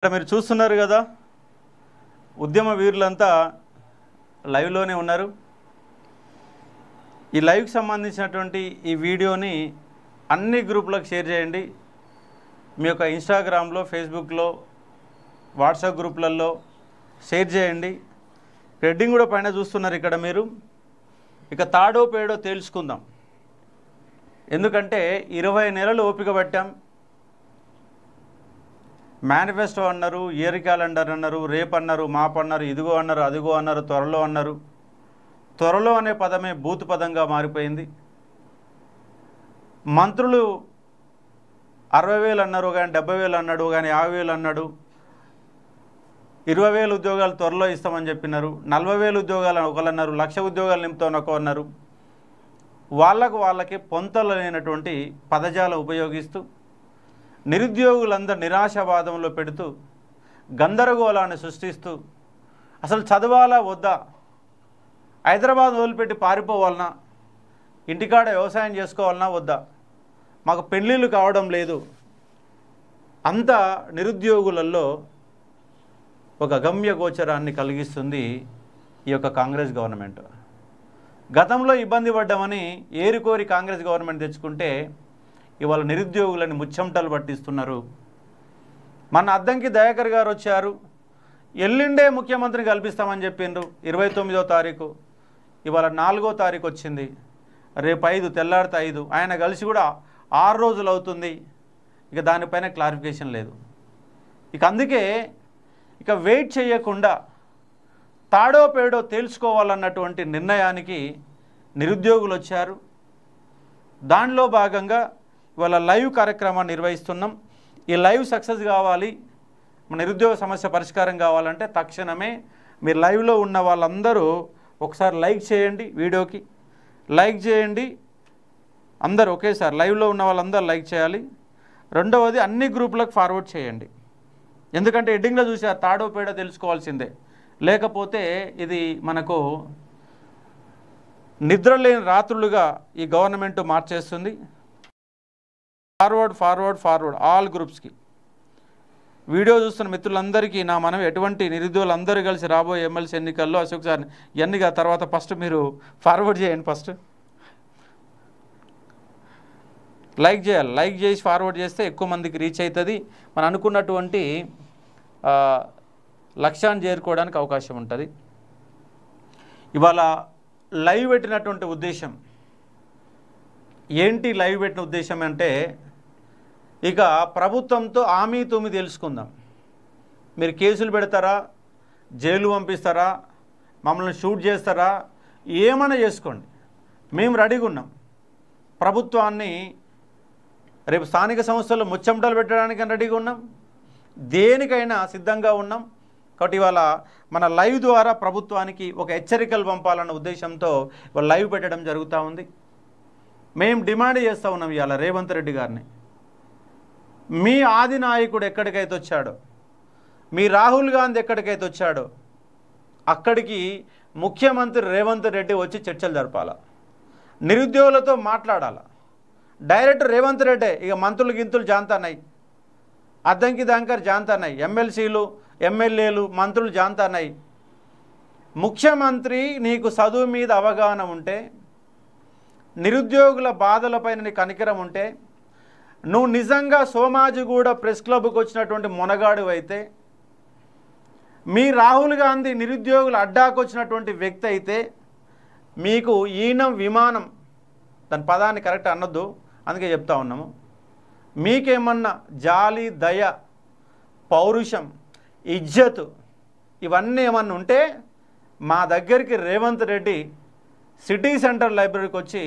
ఇక్కడ మీరు చూస్తున్నారు కదా, ఉద్యమ వీరులంతా లైవ్లోనే ఉన్నారు. ఈ లైవ్కి సంబంధించినటువంటి ఈ వీడియోని అన్ని గ్రూపులకు షేర్ చేయండి. మీ యొక్క ఇన్స్టాగ్రామ్లో, ఫేస్బుక్లో, వాట్సాప్ గ్రూపులలో షేర్ చేయండి. హెడ్డింగ్ కూడా పైన చూస్తున్నారు ఇక్కడ మీరు. ఇక తాడో పేడో తేల్చుకుందాం. ఎందుకంటే 20 నెలలు ఓపిక పట్టాం. మేనిఫెస్టో అన్నారు, ఇయర్ క్యాలెండర్ అన్నారు, రేపు అన్నారు, మాపు అన్నారు, ఇదిగో అన్నారు, అదిగో అన్నారు, త్వరలో అన్నారు. త్వరలో అనే పదమే బూతు పదంగా మారిపోయింది. మంత్రులు 60,000 అన్నారు కానీ 70,000 అన్నాడు, కానీ 50,000 అన్నాడు. 20,000 ఉద్యోగాలు త్వరలో ఇస్తామని చెప్పినారు. 40,000 ఉద్యోగాలు ఒకళ్ళు అన్నారు, 1,00,000 ఉద్యోగాలు నింపుతామని ఒక అన్నారు. వాళ్ళకి పొంతలు లేనటువంటి పదజాలం ఉపయోగిస్తూ నిరుద్యోగులందరూ నిరాశావాదంలో పెడుతూ గందరగోళాన్ని సృష్టిస్తూ అసలు చదవాలా వద్దా, హైదరాబాద్ వదిలిపెట్టి పారిపోవాలన్నా, ఇంటికాడ వ్యవసాయం చేసుకోవాలన్నా వద్దా, మాకు పెళ్ళిళ్ళు కావడం లేదు, అంతా నిరుద్యోగులలో ఒక గమ్య గోచరాన్ని కలిగిస్తుంది ఈ యొక్క కాంగ్రెస్ గవర్నమెంట్. గతంలో ఇబ్బంది పడ్డామని ఏరుకోరి కాంగ్రెస్ గవర్నమెంట్ తెచ్చుకుంటే ఇవాళ నిరుద్యోగులని ముచ్చెమటలు పట్టిస్తున్నారు. మన అద్దంకి దయాకర్ గారు వచ్చారు, ఎల్లుండే ముఖ్యమంత్రిని కల్పిస్తామని చెప్పిండ్రు 29వ తారీఖు. ఇవాళ 4వ తారీఖు వచ్చింది, రేపు 5, తెల్లారితే 5. ఆయన కలిసి కూడా 6 రోజులు అవుతుంది. ఇక దానిపైన క్లారిఫికేషన్ లేదు. ఇక అందుకే ఇక వెయిట్ చేయకుండా తాడో పేడో తేల్చుకోవాలన్నటువంటి నిర్ణయానికి నిరుద్యోగులు వచ్చారు. దానిలో భాగంగా ఇవాళ లైవ్ కార్యక్రమాన్ని నిర్వహిస్తున్నాం. ఈ లైవ్ సక్సెస్ కావాలి, మన నిరుద్యోగ సమస్య పరిష్కారం కావాలంటే తక్షణమే మీరు లైవ్లో ఉన్న వాళ్ళందరూ ఒకసారి లైక్ చేయండి, వీడియోకి లైక్ చేయండి. అందరూ ఒకేసారి లైవ్లో ఉన్న వాళ్ళందరూ లైక్ చేయాలి. రెండవది అన్ని గ్రూపులకు ఫార్వర్డ్ చేయండి. ఎందుకంటే హెడ్డింగ్లో చూసారు, తాడో పేడో తెలుసుకోవాల్సిందే, లేకపోతే ఇది మనకు నిద్రలేని రాత్రులుగా ఈ గవర్నమెంట్ మార్చేస్తుంది. ఫార్వర్డ్ ఫార్వర్డ్ ఫార్వర్డ్ ఆల్ గ్రూప్స్కి. వీడియో చూస్తున్న మిత్రులందరికీ నా మనవి, ఎటువంటి నిరుద్యోగులందరూ కలిసి రాబోయే ఎమ్మెల్సీ ఎన్నికల్లో అశోక్ సార్ ఎన్నిక తర్వాత ఫస్ట్ మీరు ఫార్వర్డ్ చేయండి. ఫస్ట్ లైక్ చేయాలి, లైక్ చేసి ఫార్వర్డ్ చేస్తే ఎక్కువ మందికి రీచ్ అవుతుంది. మనం అనుకున్నటువంటి లక్ష్యాన్ని చేరుకోవడానికి అవకాశం ఉంటుంది. ఇవాళ లైవ్ పెట్టినటువంటి ఉద్దేశం ఏంటి? లైవ్ పెట్టిన ఉద్దేశం అంటే ఇక ప్రభుత్వంతో ఆమీ తూమి తెలుసుకుందాం. మీరు కేసులు పెడతారా, జైలు పంపిస్తారా, మమ్మల్ని షూట్ చేస్తారా, ఏమైనా చేసుకోండి, మేము రెడీగా ఉన్నాం. ప్రభుత్వాన్ని రేపు స్థానిక సంస్థల్లో ముచ్చెమటలు పెట్టడానికి రెడీగా ఉన్నాం, దేనికైనా సిద్ధంగా ఉన్నాం. కాబట్టి ఇవాళ మన లైవ్ ద్వారా ప్రభుత్వానికి ఒక హెచ్చరికలు పంపాలన్న ఉద్దేశంతో ఇవాళ లైవ్ పెట్టడం జరుగుతూ ఉంది. మేము డిమాండ్ చేస్తూ ఉన్నాం ఇవాళ రేవంత్ రెడ్డి గారిని, మీ ఆది నాయకుడు ఎక్కడికైతే వచ్చాడో, మీ రాహుల్ గాంధీ ఎక్కడికైతే వచ్చాడో అక్కడికి ముఖ్యమంత్రి రేవంత్ రెడ్డి వచ్చి చర్చలు జరపాల, నిరుద్యోగులతో మాట్లాడాల. డైరెక్ట్ రేవంత్ రెడ్డే ఇక మంత్రులు గింతులు జాంతాన్నాయి, అద్దంకి దాంకర్ జాంతాన్నాయి, ఎమ్మెల్సీలు ఎమ్మెల్యేలు మంత్రులు జాంతాన్నాయి. ముఖ్యమంత్రి నీకు చదువు మీద అవగాహన ఉంటే, నిరుద్యోగుల బాధలపైన నీకు కనికరం ఉంటే, నువ్వు నిజంగా సోమాజిగూడ ప్రెస్ క్లబ్కి వచ్చినటువంటి మొనగాడు అయితే, మీ రాహుల్ గాంధీ నిరుద్యోగుల అడ్డాకు వచ్చినటువంటి వ్యక్తి అయితే, మీకు ఈనం విమానం, దాని పదాన్ని కరెక్ట్ అనొద్దు అందుకే చెప్తా ఉన్నాము, మీకేమన్నా జాలి, దయ, పౌరుషం, ఇజ్జత్ ఇవన్నీ ఏమన్నా ఉంటే మా దగ్గరికి రేవంత్ రెడ్డి సిటీ సెంటర్ లైబ్రరీకి వచ్చి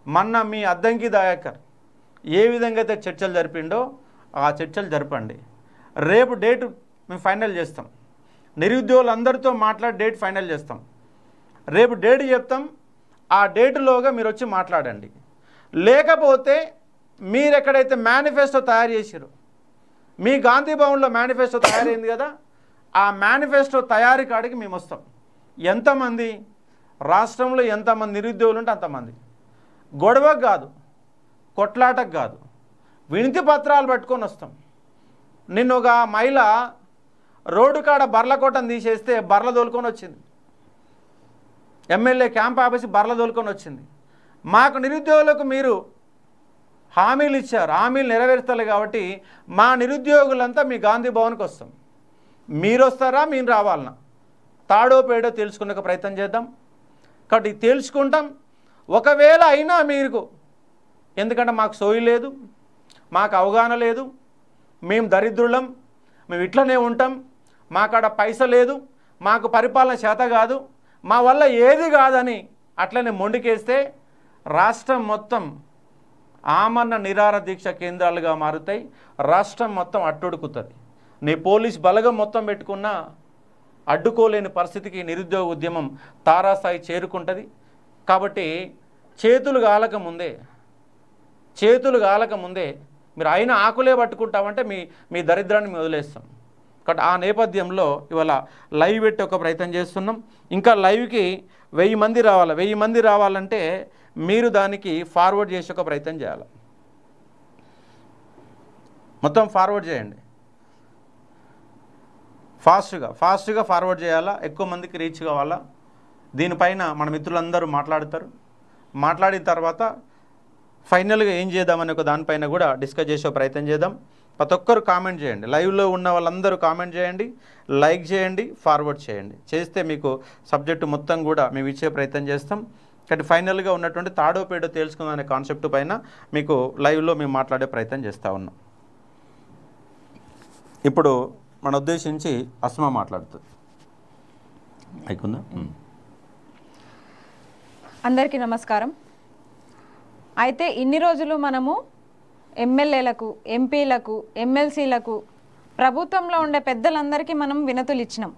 మొన్న మీ అద్దంకి దయాకర్ ఏ విధంగా అయితే చర్చలు జరిపిండో ఆ చర్చలు జరపండి. రేపు డేట్ మేము ఫైనల్ చేస్తాం, నిరుద్యోగులందరితో మాట్లాడి డేట్ ఫైనల్ చేస్తాం. రేపు డేట్ చెప్తాం, ఆ డేటులోగా మీరు వచ్చి మాట్లాడండి. లేకపోతే మీరు ఎక్కడైతే మేనిఫెస్టో తయారు చేసారో, మీ గాంధీ భవన్లో మేనిఫెస్టో తయారైంది కదా, ఆ మేనిఫెస్టో తయారీ కాడికి మేము వస్తాం. ఎంతమంది రాష్ట్రంలో ఎంతమంది నిరుద్యోగులు ఉంటే అంతమంది. గొడవకు కాదు, కొట్లాటకు కాదు, వినతి పత్రాలు పట్టుకొని వస్తాం. నిన్న ఒక మహిళ రోడ్డు కాడ బర్ల కోటను తీసేస్తే బర్ల తోలుకొని వచ్చింది. ఎమ్మెల్యే క్యాంప్ ఆపేసి బర్ల తోలుకొని వచ్చింది. మాకు నిరుద్యోగులకు మీరు హామీలు ఇచ్చారు, హామీలు నెరవేరుస్తారు కాబట్టి మా నిరుద్యోగులంతా మీ గాంధీ భవన్కి వస్తాం. మీరు వస్తారా, మేము రావాలన్నా? తాడో పేడో తెలుసుకునే ప్రయత్నం చేద్దాం. కాబట్టి తెలుసుకుంటాం. ఒకవేళ అయినా మీకు, ఎందుకంటే మాకు సోయి లేదు, మాకు అవగాహన లేదు, మేము దరిద్రులం, మేము ఇట్లనే ఉంటాం, మాకాడ పైస లేదు, మాకు పరిపాలన చేత కాదు, మా వల్ల ఏది కాదని అట్లనే మొండికేస్తే రాష్ట్రం మొత్తం ఆమరణ నిరాహార దీక్ష కేంద్రాలుగా మారుతాయి. రాష్ట్రం మొత్తం అట్టుడుకుతుంది. నీ పోలీస్ బలగం మొత్తం పెట్టుకున్నా అడ్డుకోలేని పరిస్థితికి నిరుద్యోగ ఉద్యమం తారాస్థాయి చేరుకుంటుంది. కాబట్టి చేతులు కాలకముందే మీరు అయినా ఆకులే పట్టుకుంటామంటే మీ దరిద్రాన్ని మేము వదిలేస్తాం. కాబట్టి ఆ నేపథ్యంలో ఇవాళ లైవ్ పెట్టి ఒక ప్రయత్నం చేస్తున్నాం. ఇంకా లైవ్కి 1000 మంది రావాలి. 1000 మంది రావాలంటే మీరు దానికి ఫార్వర్డ్ చేసే ఒక ప్రయత్నం చేయాలి. మొత్తం ఫార్వర్డ్ చేయండి. ఫాస్ట్గా ఫార్వర్డ్ చేయాలా, ఎక్కువ మందికి రీచ్ కావాలా. దీనిపైన మన మిత్రులందరూ మాట్లాడతారు. మాట్లాడిన తర్వాత ఫైనల్గా ఏం చేద్దామని ఒక దానిపైన కూడా డిస్కస్ చేసే ప్రయత్నం చేద్దాం. ప్రతి ఒక్కరు కామెంట్ చేయండి. లైవ్లో ఉన్న వాళ్ళందరూ కామెంట్ చేయండి, లైక్ చేయండి, ఫార్వర్డ్ చేయండి. చేస్తే మీకు సబ్జెక్టు మొత్తం కూడా మేము ఇచ్చే ప్రయత్నం చేస్తాం. కాబట్టి ఫైనల్గా ఉన్నటువంటి తాడో పేడో తెలుసుకుందాం అనే కాన్సెప్ట్ పైన మీకు లైవ్లో మేము మాట్లాడే ప్రయత్నం చేస్తూ ఉన్నాం. ఇప్పుడు మన ఉద్దేశించి అస్మా మాట్లాడుతుంది. అయిపోయిందా? అందరికీ నమస్కారం. అయితే ఇన్ని రోజులు మనము ఎమ్మెల్యేలకు, ఎంపీలకు, ఎమ్మెల్సీలకు, ప్రభుత్వంలో ఉండే పెద్దలందరికీ మనం వినతులు ఇచ్చినాం.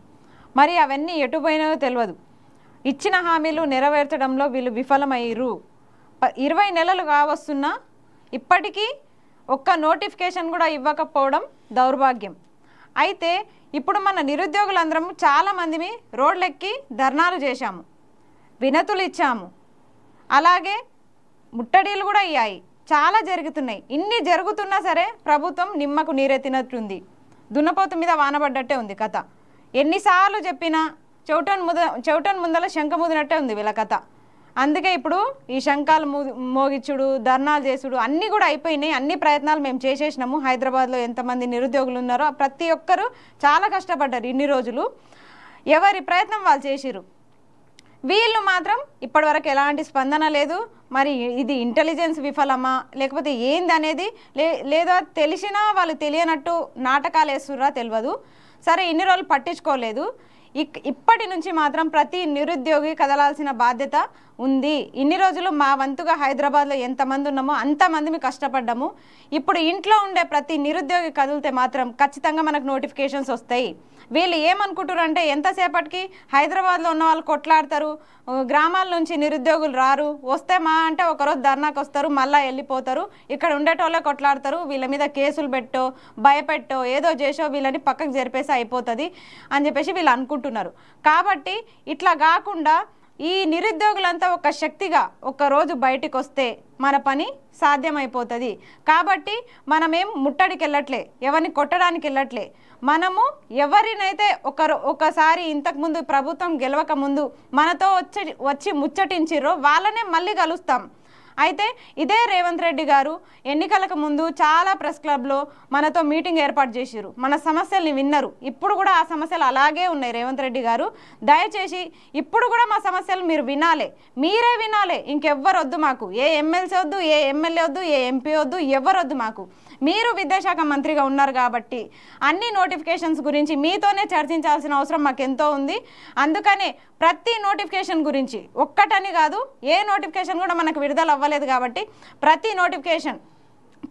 మరి అవన్నీ ఎటుపోయినాయో తెలియదు. ఇచ్చిన హామీలు నెరవేర్చడంలో వీళ్ళు విఫలమయ్యారు. 20 నెలలు కావస్తున్నా ఇప్పటికీ ఒక్క నోటిఫికేషన్ కూడా ఇవ్వకపోవడం దౌర్భాగ్యం. అయితే ఇప్పుడు మన నిరుద్యోగులందరం చాలామంది రోడ్లెక్కి ధర్నాలు చేశాము, వినతులు ఇచ్చాము, అలాగే ముట్టడీలు కూడా అయ్యాయి. చాలా జరుగుతున్నాయి. ఇన్ని జరుగుతున్నా సరే ప్రభుత్వం నిమ్మకు నీరెత్తినట్టుంది. దున్నపోతు మీద వానబడ్డట్టే ఉంది కథ. ఎన్నిసార్లు చెప్పినా చెవిటన్ ముందల శంఖ ముదినట్టే ఉంది వీళ్ళ కథ. అందుకే ఇప్పుడు ఈ శంఖాలు మోగిచ్చుడు, ధర్నాలు చేసుడు అన్నీ కూడా అయిపోయినాయి. అన్ని ప్రయత్నాలు మేము చేసేసినాము. హైదరాబాద్లో ఎంతమంది నిరుద్యోగులు ఉన్నారో ప్రతి ఒక్కరూ చాలా కష్టపడ్డారు. ఇన్ని రోజులు ఎవరి ప్రయత్నం వాళ్ళు చేసిరు. వీళ్ళు మాత్రం ఇప్పటివరకు ఎలాంటి స్పందన లేదు. మరి ఇది ఇంటెలిజెన్స్ విఫలమా లేకపోతే ఏంది అనేది లేదా తెలిసినా వాళ్ళు తెలియనట్టు నాటకాలు వేస్తుర్రా తెలియదు. సరే, ఇన్ని రోజులు పట్టించుకోలేదు. ఇప్పటి నుంచి మాత్రం ప్రతి నిరుద్యోగి కదలాల్సిన బాధ్యత ఉంది. ఇన్ని రోజులు మా వంతుగా హైదరాబాద్లో ఎంతమంది ఉన్నామో అంతమంది కష్టపడ్డాము. ఇప్పుడు ఇంట్లో ఉండే ప్రతి నిరుద్యోగి కదిలితే మాత్రం ఖచ్చితంగా మనకు నోటిఫికేషన్స్ వస్తాయి. వీళ్ళు ఏమనుకుంటారు అంటే ఎంతసేపటికి హైదరాబాద్లో ఉన్న వాళ్ళు కొట్లాడతారు, గ్రామాల నుంచి నిరుద్యోగులు రారు, వస్తే మా అంటే ఒకరోజు ధర్నాకు వస్తారు, మళ్ళీ వెళ్ళిపోతారు, ఇక్కడ ఉండేటోళ్ళే కొట్లాడతారు, వీళ్ళ మీద కేసులు పెట్టో భయపెట్టో ఏదో చేసో వీళ్ళని పక్కకు జరిపేసి అయిపోతుంది అని చెప్పేసి వీళ్ళు అనుకుంటున్నారు. కాబట్టి ఇట్లా కాకుండా ఈ నిరుద్యోగులంతా ఒక శక్తిగా ఒక్కరోజు బయటికి వస్తే మన పని సాధ్యమైపోతుంది. కాబట్టి మనమేం ముట్టడికి వెళ్ళట్లే, ఎవరిని కొట్టడానికి వెళ్ళట్లే. మనము ఎవరినైతే ఒకసారి ఇంతకుముందు ప్రభుత్వం గెలవక ముందు మనతో వచ్చి ముచ్చటించిర్రో వాళ్ళనే మళ్ళీ కలుస్తాం. అయితే ఇదే రేవంత్ రెడ్డి గారు ఎన్నికలకు ముందు చాలా ప్రెస్ క్లబ్లో మనతో మీటింగ్ ఏర్పాటు చేసిరు, మన సమస్యల్ని విన్నారు. ఇప్పుడు కూడా ఆ సమస్యలు అలాగే ఉన్నాయి. రేవంత్ రెడ్డి గారు దయచేసి ఇప్పుడు కూడా మా సమస్యలు మీరు వినాలి, మీరే వినాలి. ఇంకెవ్వరు వద్దు మాకు, ఏ ఎమ్మెల్సీ వద్దు, ఏ ఎమ్మెల్యే వద్దు, ఏ ఎంపీ వద్దు, ఎవరు వద్దు మాకు. మీరు విద్యాశాఖ మంత్రిగా ఉన్నారు కాబట్టి అన్ని నోటిఫికేషన్స్ గురించి మీతోనే చర్చించాల్సిన అవసరం మాకెంతో ఉంది. అందుకనే ప్రతి నోటిఫికేషన్ గురించి ఒక్కటని కాదు, ఏ నోటిఫికేషన్ కూడా మనకు విడుదల అవ్వలేదు కాబట్టి ప్రతి నోటిఫికేషన్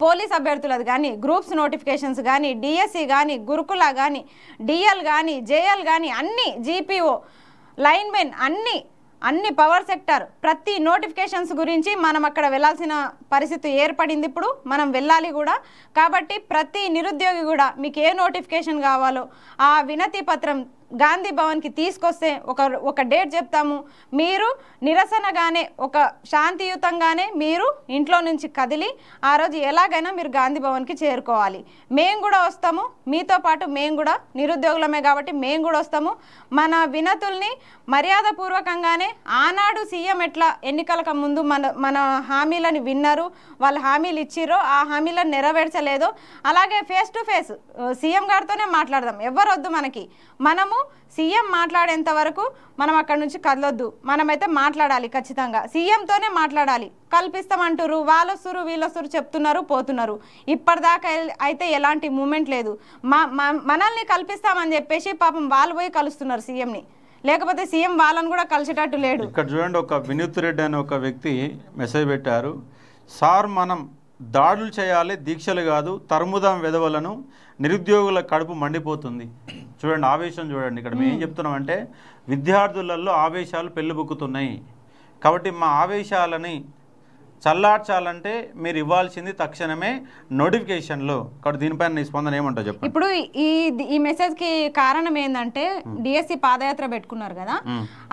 పోలీస్ అభ్యర్థులది కానీ, గ్రూప్స్ నోటిఫికేషన్స్ కానీ, డిఎస్సి కానీ, గురుకుల కానీ, డిఎల్ కానీ, జేఎల్ కానీ, అన్ని జీపీఓ, లైన్మెన్, అన్ని పవర్ సెక్టర్ ప్రతి నోటిఫికేషన్స్ గురించి మనం అక్కడ వెళ్ళాల్సిన పరిస్థితి ఏర్పడింది. ఇప్పుడు మనం వెళ్ళాలి కూడా. కాబట్టి ప్రతి నిరుద్యోగి కూడా మీకు ఏ నోటిఫికేషన్ కావాలో ఆ వినతి పత్రం గాంధీ భవన్కి తీసుకొస్తే ఒక డేట్ చెప్తాము, మీరు నిరసనగానే ఒక శాంతియుతంగానే మీరు ఇంట్లో నుంచి కదిలి ఆ రోజు ఎలాగైనా మీరు గాంధీ భవన్కి చేరుకోవాలి. మేము కూడా వస్తాము, మీతో పాటు మేము కూడా నిరుద్యోగులమే కాబట్టి మేము కూడా వస్తాము. మన వినతుల్ని మర్యాదపూర్వకంగానే ఆనాడు సీఎం ఎట్లా ఎన్నికలకు ముందు మన హామీలను విన్నారు, వాళ్ళు హామీలు ఇచ్చిరో ఆ హామీలను నెరవేర్చలేదో అలాగే ఫేస్ టు ఫేస్ సీఎం గారితోనే మాట్లాడదాం. ఎవరు వద్దు మనకి, మనము సీఎం మాట్లాడేంత వరకు మనం అక్కడి నుంచి కదలొద్దు. మనమైతే మాట్లాడాలి, ఖచ్చితంగా సీఎంతోనే మాట్లాడాలి. కల్పిస్తామంటారు, వాళ్ళొస్తురు వీళ్ళొస్తురు చెప్తున్నారు పోతున్నారు. ఇప్పటిదాకా అయితే ఎలాంటి మూమెంట్ లేదు. మనల్ని కల్పిస్తామని చెప్పేసి పాపం వాళ్ళు పోయి కలుస్తున్నారు సీఎంని, లేకపోతే సీఎం వాళ్ళని కూడా కలిసేటట్టు లేడు. ఇక్కడ చూడండి, ఒక వినూత్ రెడ్డి అనే ఒక వ్యక్తి మెసేజ్ పెట్టారు. సార్ మనం దాడులు చేయాలి, దీక్షలు కాదు, తరుముదాం వెధవలను, నిరుద్యోగుల కడుపు మండిపోతుంది. చూడండి ఆవేశం చూడండి. ఇక్కడ మేము ఏం చెప్తున్నామంటే విద్యార్థులలో ఆవేశాలు పెళ్ళిబుక్కుతున్నాయి కాబట్టి మా ఆవేశాలని చల్లార్చాలంటే మీరు ఇవ్వాల్సింది తక్షణమే నోటిఫికేషన్లో. కాబట్టి దీనిపైన నీ స్పందన ఏమంటావు చెప్పండి. ఇప్పుడు ఈ మెసేజ్కి కారణం ఏంటంటే డిఎస్సి పాదయాత్ర పెట్టుకున్నారు కదా,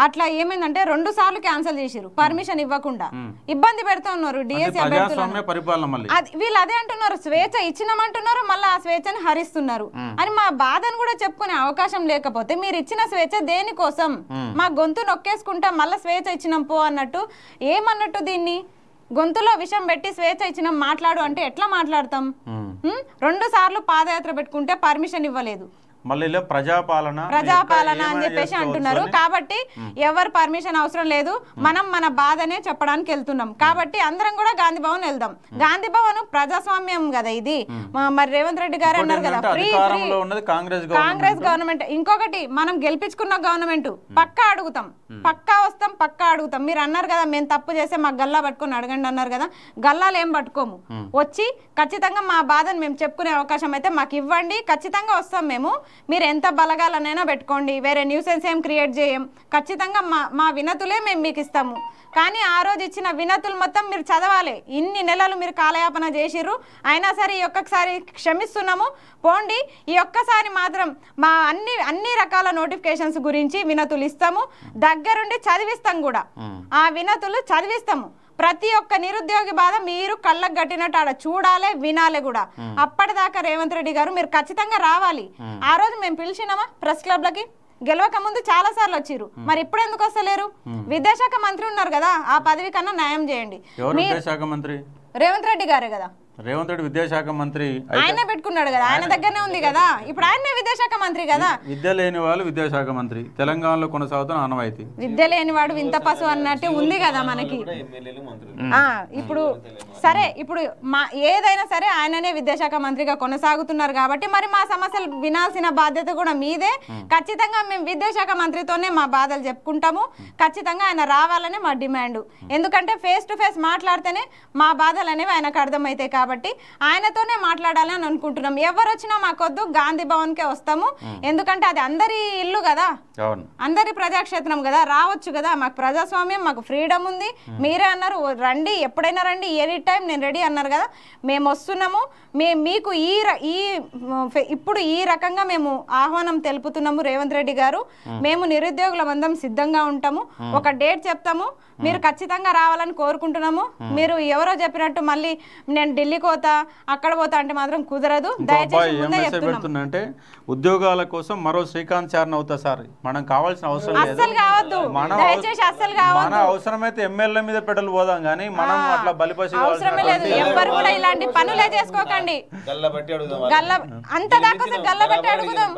అట్లా ఏమైందంటే 2 సార్లు క్యాన్సిల్ చేసిరు పర్మిషన్ ఇవ్వకుండా. ఇబ్బంది పెడతా ఉన్నారు డిఎస్సి వీళ్ళు. అదే అంటున్నారు, స్వేచ్ఛ ఇచ్చినామంటున్నారు, మళ్ళీ ఆ స్వేచ్ఛని హరిస్తున్నారు అని. మా బాధను కూడా చెప్పుకునే అవకాశం లేకపోతే మీరు ఇచ్చిన స్వేచ్ఛ దేనికోసం? మా గొంతు నొక్కేసుకుంటా మళ్ళీ స్వేచ్ఛ ఇచ్చినాం పో అన్నట్టు. ఏమన్నట్టు దీన్ని? గొంతులో విషం పెట్టి స్వేచ్ఛ ఇచ్చిన మాట్లాడు అంటే ఎట్లా మాట్లాడతాం? 2 సార్లు పాదయాత్ర పెట్టుకుంటే పర్మిషన్ ఇవ్వలేదు, మళ్ళీ ప్రజాపాలన అని చెప్పేసి అంటున్నారు. కాబట్టి ఎవరు పర్మిషన్ అవసరం లేదు, మనం మన బాధనే చెప్పడానికి వెళ్తున్నాం. కాబట్టి అందరం కూడా గాంధీ భవన్ వెళ్దాం. గాంధీ భవన్ ప్రజాస్వామ్యం కదా ఇది. మరి రేవంత్ రెడ్డి గారు అన్నారు కదా కాంగ్రెస్ గవర్నమెంట్. ఇంకొకటి, మనం గెలిపించుకున్న గవర్నమెంట్ పక్కా అడుగుతాం, పక్కా వస్తాం, పక్కా అడుగుతాం. మీరు అన్నారు కదా మేము తప్పు చేస్తే మాకు గల్లా పట్టుకొని అడగండి అన్నారు కదా, గల్లాలు ఏం పట్టుకోము. వచ్చి ఖచ్చితంగా మా బాధను మేము చెప్పుకునే అవకాశం అయితే మాకు ఇవ్వండి, ఖచ్చితంగా వస్తాం మేము. మీరు ఎంత బలగాలనైనా పెట్టుకోండి, వేరే న్యూసెన్స్ ఏం క్రియేట్ చేయం. ఖచ్చితంగా మా వినతులే మేము మీకు ఇస్తాము. కానీ ఆ రోజు ఇచ్చిన వినతులు మొత్తం మీరు చదవాలి. ఇన్ని నెలలు మీరు కాలయాపన చేసిర్రు, అయినా సరే ఈ ఒక్కసారి క్షమిస్తున్నాము పోండి. ఈ ఒక్కసారి మాత్రం మా అన్ని రకాల నోటిఫికేషన్స్ గురించి వినతులు ఇస్తాము, దగ్గరుండి చదివిస్తాం కూడా. ఆ వినతులు చదివిస్తాము. ప్రతి ఒక్క నిరుద్యోగి బాధ మీరు కళ్ళకు గట్టినట్టు ఆడ చూడాలి, వినాలి కూడా. అప్పటిదాకా రేవంత్ రెడ్డి గారు మీరు ఖచ్చితంగా రావాలి. ఆ రోజు మేము పిలిచినామా ప్రెస్ క్లబ్లకి? గెలవక ముందు చాలా సార్లు వచ్చిర్రు, మరి ఇప్పుడు ఎందుకు వస్తలేరు? విద్యాశాఖ మంత్రి ఉన్నారు కదా, ఆ పదవి కన్నా న్యాయం చేయండి. రేవంత్ రెడ్డి గారే కదా, రేవంత్ రెడ్డి విద్యాశాఖ మంత్రి ఆయన పెట్టుకున్నాడు కదా, ఆయన దగ్గరనే ఉంది కదా, ఇప్పుడు ఆయనే విద్యాశాఖ మంత్రి కదా. విద్య లేని వాళ్ళు విద్యాశాఖ మంత్రి తెలంగాణలో కొనసాగుతున్న ఆనవాయితీ. విద్య లేని వాడు వింత పశువు అన్నట్టు ఉంది కదా మనకి. ఇప్పుడు సరే, ఇప్పుడు ఏదైనా సరే ఆయననే విద్యాశాఖ మంత్రిగా కొనసాగుతున్నారు కాబట్టి మరి మా సమస్యలు వినాల్సిన బాధ్యత కూడా మీదే. ఖచ్చితంగా మేము విద్యాశాఖ మంత్రితోనే మా బాధలు చెప్పుకుంటాము. ఖచ్చితంగా ఆయన రావాలనే మా డిమాండ్. ఎందుకంటే ఫేస్ టు ఫేస్ మాట్లాడితేనే మా బాధలు అనేవి ఆయనకు అర్థమవుతాయి కాబట్టి ఆయనతోనే మాట్లాడాలని అనుకుంటున్నాం. ఎవరు వచ్చినా మాకొద్దు, గాంధీ భవన్కే వస్తాము. ఎందుకంటే అది అందరి ఇల్లు కదా, అందరి ప్రజాక్షేత్రం కదా, రావచ్చు కదా. మాకు ప్రజాస్వామ్యం, మాకు ఫ్రీడమ్ ఉంది. మీరే అన్నారు రండి, ఎప్పుడైనా రండి, ఎనీ టైం నేను రెడీ అన్నారు కదా. మేము వస్తున్నాము. మీకు ఇప్పుడు ఈ రకంగా మేము ఆహ్వానం తెలుపుతున్నాము రేవంత్ రెడ్డి గారు. మేము నిరుద్యోగుల మందం సిద్ధంగా ఉంటాము. ఒక డేట్ చెప్తాము, మీరు ఖచ్చితంగా రావాలని కోరుకుంటున్నాము. మీరు ఎవరో చెప్పినట్టు మళ్ళీ నేను ఢిల్లీకి పోతా అక్కడ పోతా అంటే మాత్రం కుదరదు. దయచేసి అంటే ఉద్యోగాల కోసం మరో శ్రీకాంత్ చారణ అవుతా సార్, మనం కావాల్సిన అవసరం అస్సలు కావద్దు, దయచేసి అస్సలు కావద్దు. మన అవసరమైతే ఎమ్మెల్యే మీద పెడలు పోదాం కానీ మనం అట్లా బలిపసి అవసరమే లేదు. ఎవరు కూడా ఇలాంటి పనులే చేసుకోకండి. అంత దాకా గల్ల బట్టి అడుగుదాం.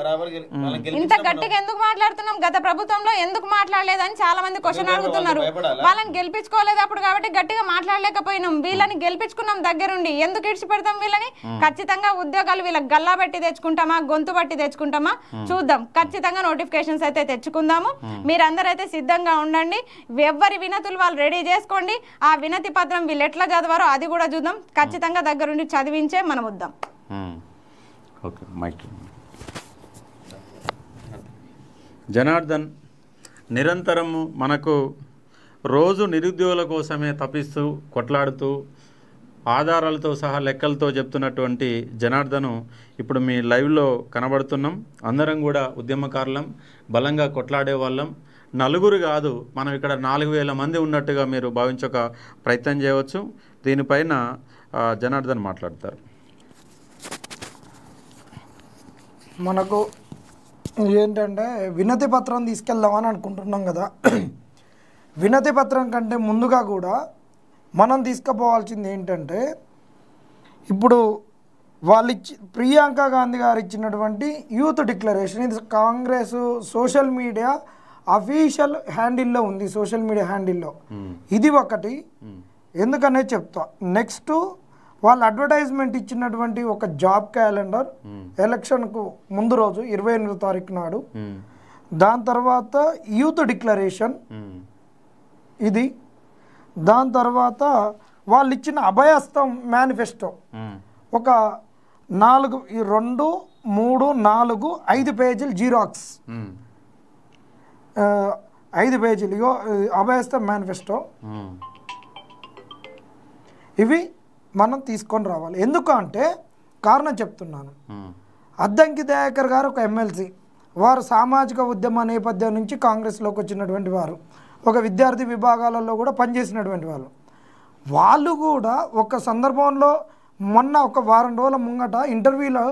ఇంత గట్టిగా ఎందుకు మాట్లాడుతున్నాం? గత ప్రభుత్వంలో ఎందుకు మాట్లాడలేదని చాలా మంది క్వశ్చన్ అడుగుతున్నారు. వాళ్ళని గెలిపించుకోలేదు అప్పుడు కాబట్టి గట్టిగా మాట్లాడలేకపోయినాం. వీళ్ళని గెలిపించుకున్నాం దగ్గరుండి, ఎందుకు ఇడిచిపెడతాం వీళ్ళని? ఖచ్చితంగా ఉద్యోగాలు వీళ్ళకి గల్లా బట్టి తెచ్చుకుంటామా, గొంతు బట్టి తెచ్చుకుంటామా చూద్దాం. ఖచ్చితంగా నోటిఫికేషన్స్ అయితే తెచ్చుకుందాము. మీరందరూ అయితే సిద్ధంగా ఉండండి. ఎవరి వినతులు వాళ్ళు రెడీ చేసుకోండి. ఆ వినతి పత్రం వీళ్ళు ఎట్లా చదివారో అది కూడా చూద్దాం. ఖచ్చితంగా దగ్గరుండి చదివించే మనం వద్దాం. జనార్దన్ నిరంతరము మనకు రోజు నిరుద్యోగుల కోసమే తప్పిస్తూ కొట్లాడుతూ ఆధారాలతో సహా లెక్కలతో చెప్తున్నటువంటి జనార్దను ఇప్పుడు మీ లైవ్లో కనబడుతున్నాం. అందరం కూడా ఉద్యమకారులం, బలంగా కొట్లాడే వాళ్ళం. నలుగురు కాదు, మనం ఇక్కడ 4000 మంది ఉన్నట్టుగా మీరు భావించక ప్రయత్నం చేయవచ్చు. దీనిపైన జనార్దన్ మాట్లాడతారు. మనకు ఏంటంటే వినతి పత్రం తీసుకెళ్దామని అనుకుంటున్నాం కదా. వినతి పత్రం కంటే ముందుగా కూడా మనం తీసుకుపోవాల్సింది ఏంటంటే, ఇప్పుడు వాళ్ళు ప్రియాంక గాంధీ గారు ఇచ్చినటువంటి యూత్ డిక్లరేషన్, ఇది కాంగ్రెస్ సోషల్ మీడియా అఫీషియల్ హ్యాండిల్లో ఉంది, సోషల్ మీడియా హ్యాండిల్లో. ఇది ఒకటి ఎందుకనే చెప్తా. నెక్స్ట్ వాళ్ళు అడ్వర్టైజ్మెంట్ ఇచ్చినటువంటి ఒక జాబ్ క్యాలెండర్ ఎలక్షన్కు ముందు రోజు 28వ తారీఖు నాడు, దాని తర్వాత యూత్ డిక్లరేషన్ ఇది, దాని తర్వాత వాళ్ళు ఇచ్చిన అభయహస్తం మేనిఫెస్టో ఒక 4, 2, 3, 4, 5 పేజీలు జిరాక్స్, 5 పేజీలు ఇగో అభయహస్తం మేనిఫెస్టో. ఇవి మనం తీసుకొని రావాలి. ఎందుకంటే కారణం చెప్తున్నాను. అద్దంకి దయాకర్ గారు ఒక ఎమ్మెల్సీ, వారు సామాజిక ఉద్యమ నేపథ్యం నుంచి కాంగ్రెస్లోకి వచ్చినటువంటి వారు, ఒక విద్యార్థి విభాగాలలో కూడా పనిచేసినటువంటి వాళ్ళు కూడా ఒక సందర్భంలో మొన్న ఒక వారం రోజుల ముంగట ఇంటర్వ్యూలో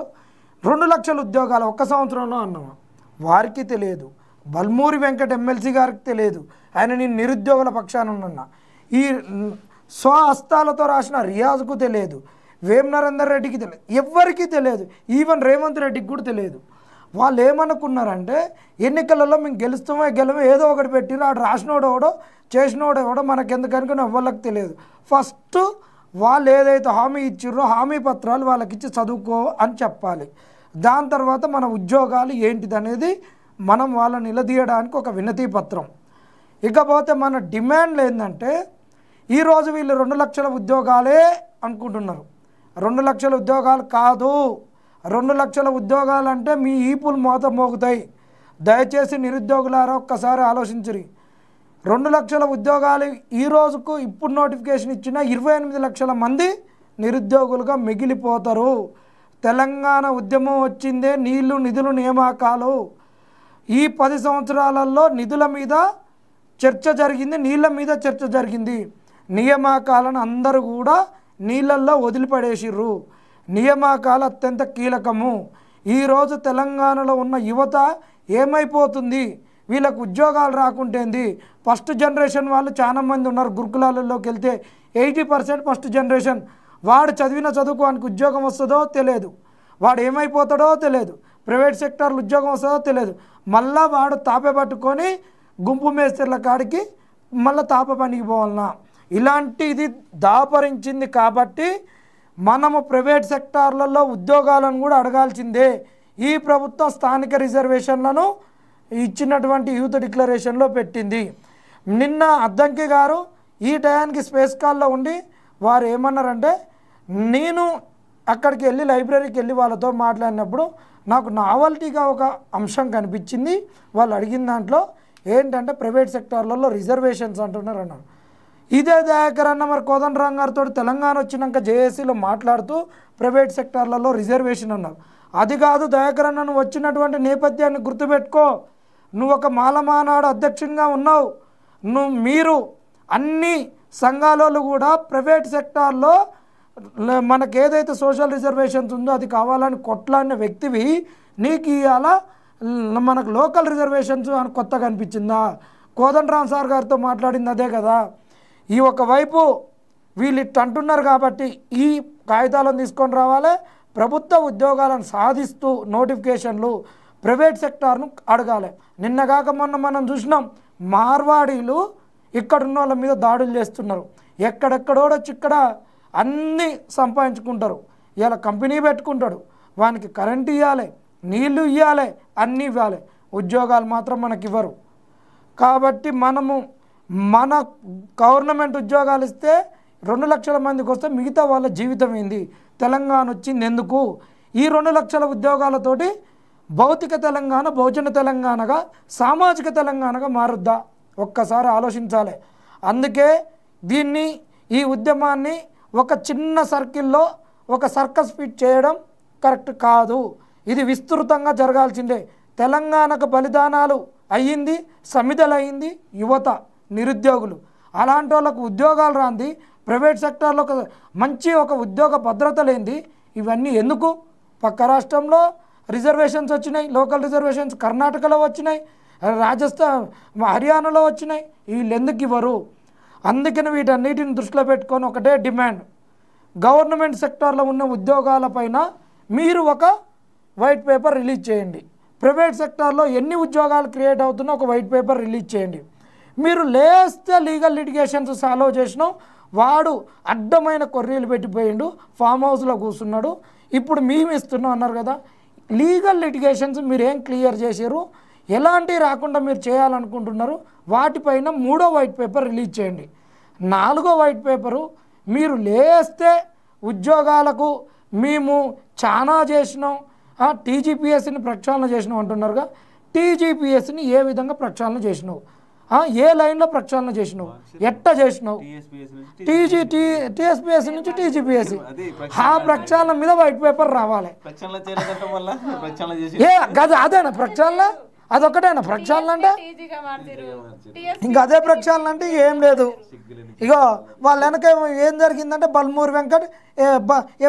2 లక్షల ఉద్యోగాలు ఒక్క సంవత్సరంలో అన్నాము. వారికి తెలియదు, బల్మూరి వెంకట ఎమ్మెల్సీ గారికి తెలియదు, ఆయన నేను నిరుద్యోగుల పక్షాన ఉన్నా. ఈ స్వహస్తాలతో రాసిన రియాజ్కు తెలియదు, వేం నరేందర్ రెడ్డికి తెలియదు, ఎవ్వరికీ తెలియదు, ఈవెన్ రేవంత్ రెడ్డికి కూడా తెలియదు. వాళ్ళు ఏమనుకున్నారంటే ఎన్నికలలో మేము గెలవో ఏదో ఒకటి పెట్టిన ఆడు రాసినోడు ఎవడో చేసినోడు ఎవడో మనకెందుకనుకుని ఎవ్వరికి తెలియదు. ఫస్ట్ వాళ్ళు ఏదైతే హామీ ఇచ్చిర్రో హామీ పత్రాలు వాళ్ళకిచ్చి చదువుకో అని చెప్పాలి. దాని తర్వాత మన ఉద్యోగాలు ఏంటిది అనేది మనం వాళ్ళని నిలదీయడానికి ఒక వినతి పత్రం. ఇకపోతే మన డిమాండ్లు ఏంటంటే, ఈరోజు వీళ్ళు 2 లక్షల ఉద్యోగాలే అనుకుంటున్నారు. 2 లక్షల ఉద్యోగాలు కాదు. 2 లక్షల ఉద్యోగాలు అంటే మీ ఈపులు మోత మోగుతాయి. దయచేసి నిరుద్యోగులారా ఒక్కసారి ఆలోచించరు. 2 లక్షల ఉద్యోగాలు ఈ రోజుకు ఇప్పుడు నోటిఫికేషన్ ఇచ్చిన 28 లక్షల మంది నిరుద్యోగులుగా మిగిలిపోతారు. తెలంగాణ ఉద్యమం వచ్చిందే నీళ్లు నిధులు నియామకాలు. ఈ 10 సంవత్సరాలలో నిధుల మీద చర్చ జరిగింది, నీళ్ళ మీద చర్చ జరిగింది. నియామకాలను అందరూ కూడా నీళ్ళల్లో వదిలిపడేసిర్రు. నియామకాలు అత్యంత కీలకము. ఈరోజు తెలంగాణలో ఉన్న యువత ఏమైపోతుంది, వీళ్ళకు ఉద్యోగాలు రాకుంటేంది. ఫస్ట్ జనరేషన్ వాళ్ళు చాలామంది ఉన్నారు. గురుకులాలలోకి వెళ్తే 80% ఫస్ట్ జనరేషన్. వాడు చదివిన చదువుకు వానికి ఉద్యోగం వస్తుందో తెలియదు, వాడు ఏమైపోతాడో తెలియదు, ప్రైవేట్ సెక్టార్లో ఉద్యోగం వస్తుందో తెలియదు. మళ్ళా వాడు తాపే పట్టుకొని గుంపు మేస్త్రీల కాడికి మళ్ళీ తాప పనికి పోవాలన్నా. ఇలాంటిది దాపరించింది కాబట్టి మనము ప్రైవేట్ సెక్టార్లలో ఉద్యోగాలను కూడా అడగాల్సిందే. ఈ ప్రభుత్వం స్థానిక రిజర్వేషన్లను ఇచ్చినటువంటి యూత్ డిక్లరేషన్లో పెట్టింది. నిన్న అద్దంకి గారు ఈ టయానికి స్పేస్ కాల్లో ఉండి వారు ఏమన్నారంటే, నేను అక్కడికి వెళ్ళి లైబ్రరీకి వెళ్ళి వాళ్ళతో మాట్లాడినప్పుడు నాకు నావల్టీగా ఒక అంశం కనిపించింది. వాళ్ళు అడిగిన దాంట్లో ఏంటంటే ప్రైవేట్ సెక్టార్లలో రిజర్వేషన్స్ అంటున్నారు అన్నారు. ఇదే దయాకర్ అన్న మరి కోదండరాం గారితో తెలంగాణ వచ్చినాక జేఏసీలో మాట్లాడుతూ ప్రైవేట్ సెక్టార్లలో రిజర్వేషన్ అన్నారు. అది కాదు దయాకర్ అన్న, నువ్వు వచ్చినటువంటి నేపథ్యాన్ని గుర్తుపెట్టుకో. నువ్వు ఒక మాలమానాడు అధ్యక్షునిగా ఉన్నావు. మీరు అన్ని సంఘాలలో కూడా ప్రైవేట్ సెక్టార్లో మనకు ఏదైతే సోషల్ రిజర్వేషన్స్ ఉందో అది కావాలని కొట్లాడిన వ్యక్తివి. నీకు ఇవాళ మనకు లోకల్ రిజర్వేషన్స్ అని కొత్తగా అనిపించిందా? కోదండరాం సార్ గారితో మాట్లాడింది అదే కదా. ఈ ఒకవైపు వీళ్ళు ఇట్టు అంటున్నారు కాబట్టి ఈ కాగితాలను తీసుకొని రావాలి, ప్రభుత్వ ఉద్యోగాలను సాధిస్తూ నోటిఫికేషన్లు ప్రైవేట్ సెక్టార్ను అడగాలి. నిన్నగాక మొన్న మనం చూసినాం, మార్వాడీలు ఇక్కడున్న వాళ్ళ మీద దాడులు చేస్తున్నారు. ఎక్కడెక్కడోడొచ్చి ఇక్కడ అన్నీ సంపాదించుకుంటారు. ఇలా కంపెనీ పెట్టుకుంటాడు, వానికి కరెంటు ఇవ్వాలి, నీళ్లు ఇవ్వాలి, అన్నీ ఇవ్వాలి, ఉద్యోగాలు మాత్రం మనకి ఇవ్వరు. కాబట్టి మనము మన గవర్నమెంట్ ఉద్యోగాలు ఇస్తే 2 లక్షల మందికి వస్తే మిగతా వాళ్ళ జీవితం ఏంది? తెలంగాణ వచ్చింది ఎందుకు? ఈ 2 లక్షల ఉద్యోగాలతోటి భౌతిక తెలంగాణ బహుజన తెలంగాణగా సామాజిక తెలంగాణగా మారుద్దా? ఒక్కసారి ఆలోచించాలి. అందుకే ఈ ఉద్యమాన్ని ఒక చిన్న సర్కిల్లో ఒక సర్కస్ ఫిట్ చేయడం కరెక్ట్ కాదు. ఇది విస్తృతంగా జరగాల్సిందే. తెలంగాణకు బలిదానాలు అయ్యింది, సమిధలయ్యింది యువత, నిరుద్యోగులు. అలాంటి వాళ్ళకు ఉద్యోగాలు రాంది, ప్రైవేట్ సెక్టార్లో ఒక ఉద్యోగ భద్రత లేనిది ఇవన్నీ ఎందుకు? పక్క రాష్ట్రంలో రిజర్వేషన్స్ వచ్చినాయి, లోకల్ రిజర్వేషన్స్ కర్ణాటకలో వచ్చినాయి, రాజస్థాన్ హర్యానాలో వచ్చినాయి. వీళ్ళు ఎందుకు ఇవ్వరు? అందుకని వీటన్నిటిని దృష్టిలో పెట్టుకొని ఒకటే డిమాండ్, గవర్నమెంట్ సెక్టార్లో ఉన్న ఉద్యోగాలపైన మీరు ఒక వైట్ పేపర్ రిలీజ్ చేయండి. ప్రైవేట్ సెక్టార్లో ఎన్ని ఉద్యోగాలు క్రియేట్ అవుతున్నా ఒక వైట్ పేపర్ రిలీజ్ చేయండి. మీరు లేస్తే లీగల్ లిటిగేషన్స్ సాల్వ్ చేసినాం, వాడు అడ్డమైన కొర్రీలు పెట్టిపోయిండు, ఫామ్ హౌస్లో కూర్చున్నాడు, ఇప్పుడు మేము ఇస్తున్నాం అన్నారు కదా. లీగల్ లిటిగేషన్స్ మీరు ఏం క్లియర్ చేశారు, ఎలాంటివి రాకుండా మీరు చేయాలనుకుంటున్నారు, వాటిపైన 3వ వైట్ పేపర్ రిలీజ్ చేయండి. 4వ వైట్ పేపరు మీరు లేస్తే ఉద్యోగాలకు మేము చాలా చేసినాం, టీజీపీఎస్సీని ప్రక్షాళన చేసినాం అంటున్నారుగా. టీజీపీఎస్సీని ఏ విధంగా ప్రక్షాళన చేసినావు, ఏ లైన్లో ప్రక్షాళన చేసినావు, ఎట్ట చేసినావు? టీఎస్పీఎస్సీ నుంచి టీజీపీఎస్సీ ఆ ప్రక్షాళన మీద వైట్ పేపర్ రావాలి. అదేనా ప్రక్షాళన? అదొకటేనా ప్రక్షాళన అంటే? ఇంకా అదే ప్రక్షాళన అంటే ఏం లేదు. ఇగో వాళ్ళ వెనక ఏం జరిగిందంటే బల్మూరి వెంకట్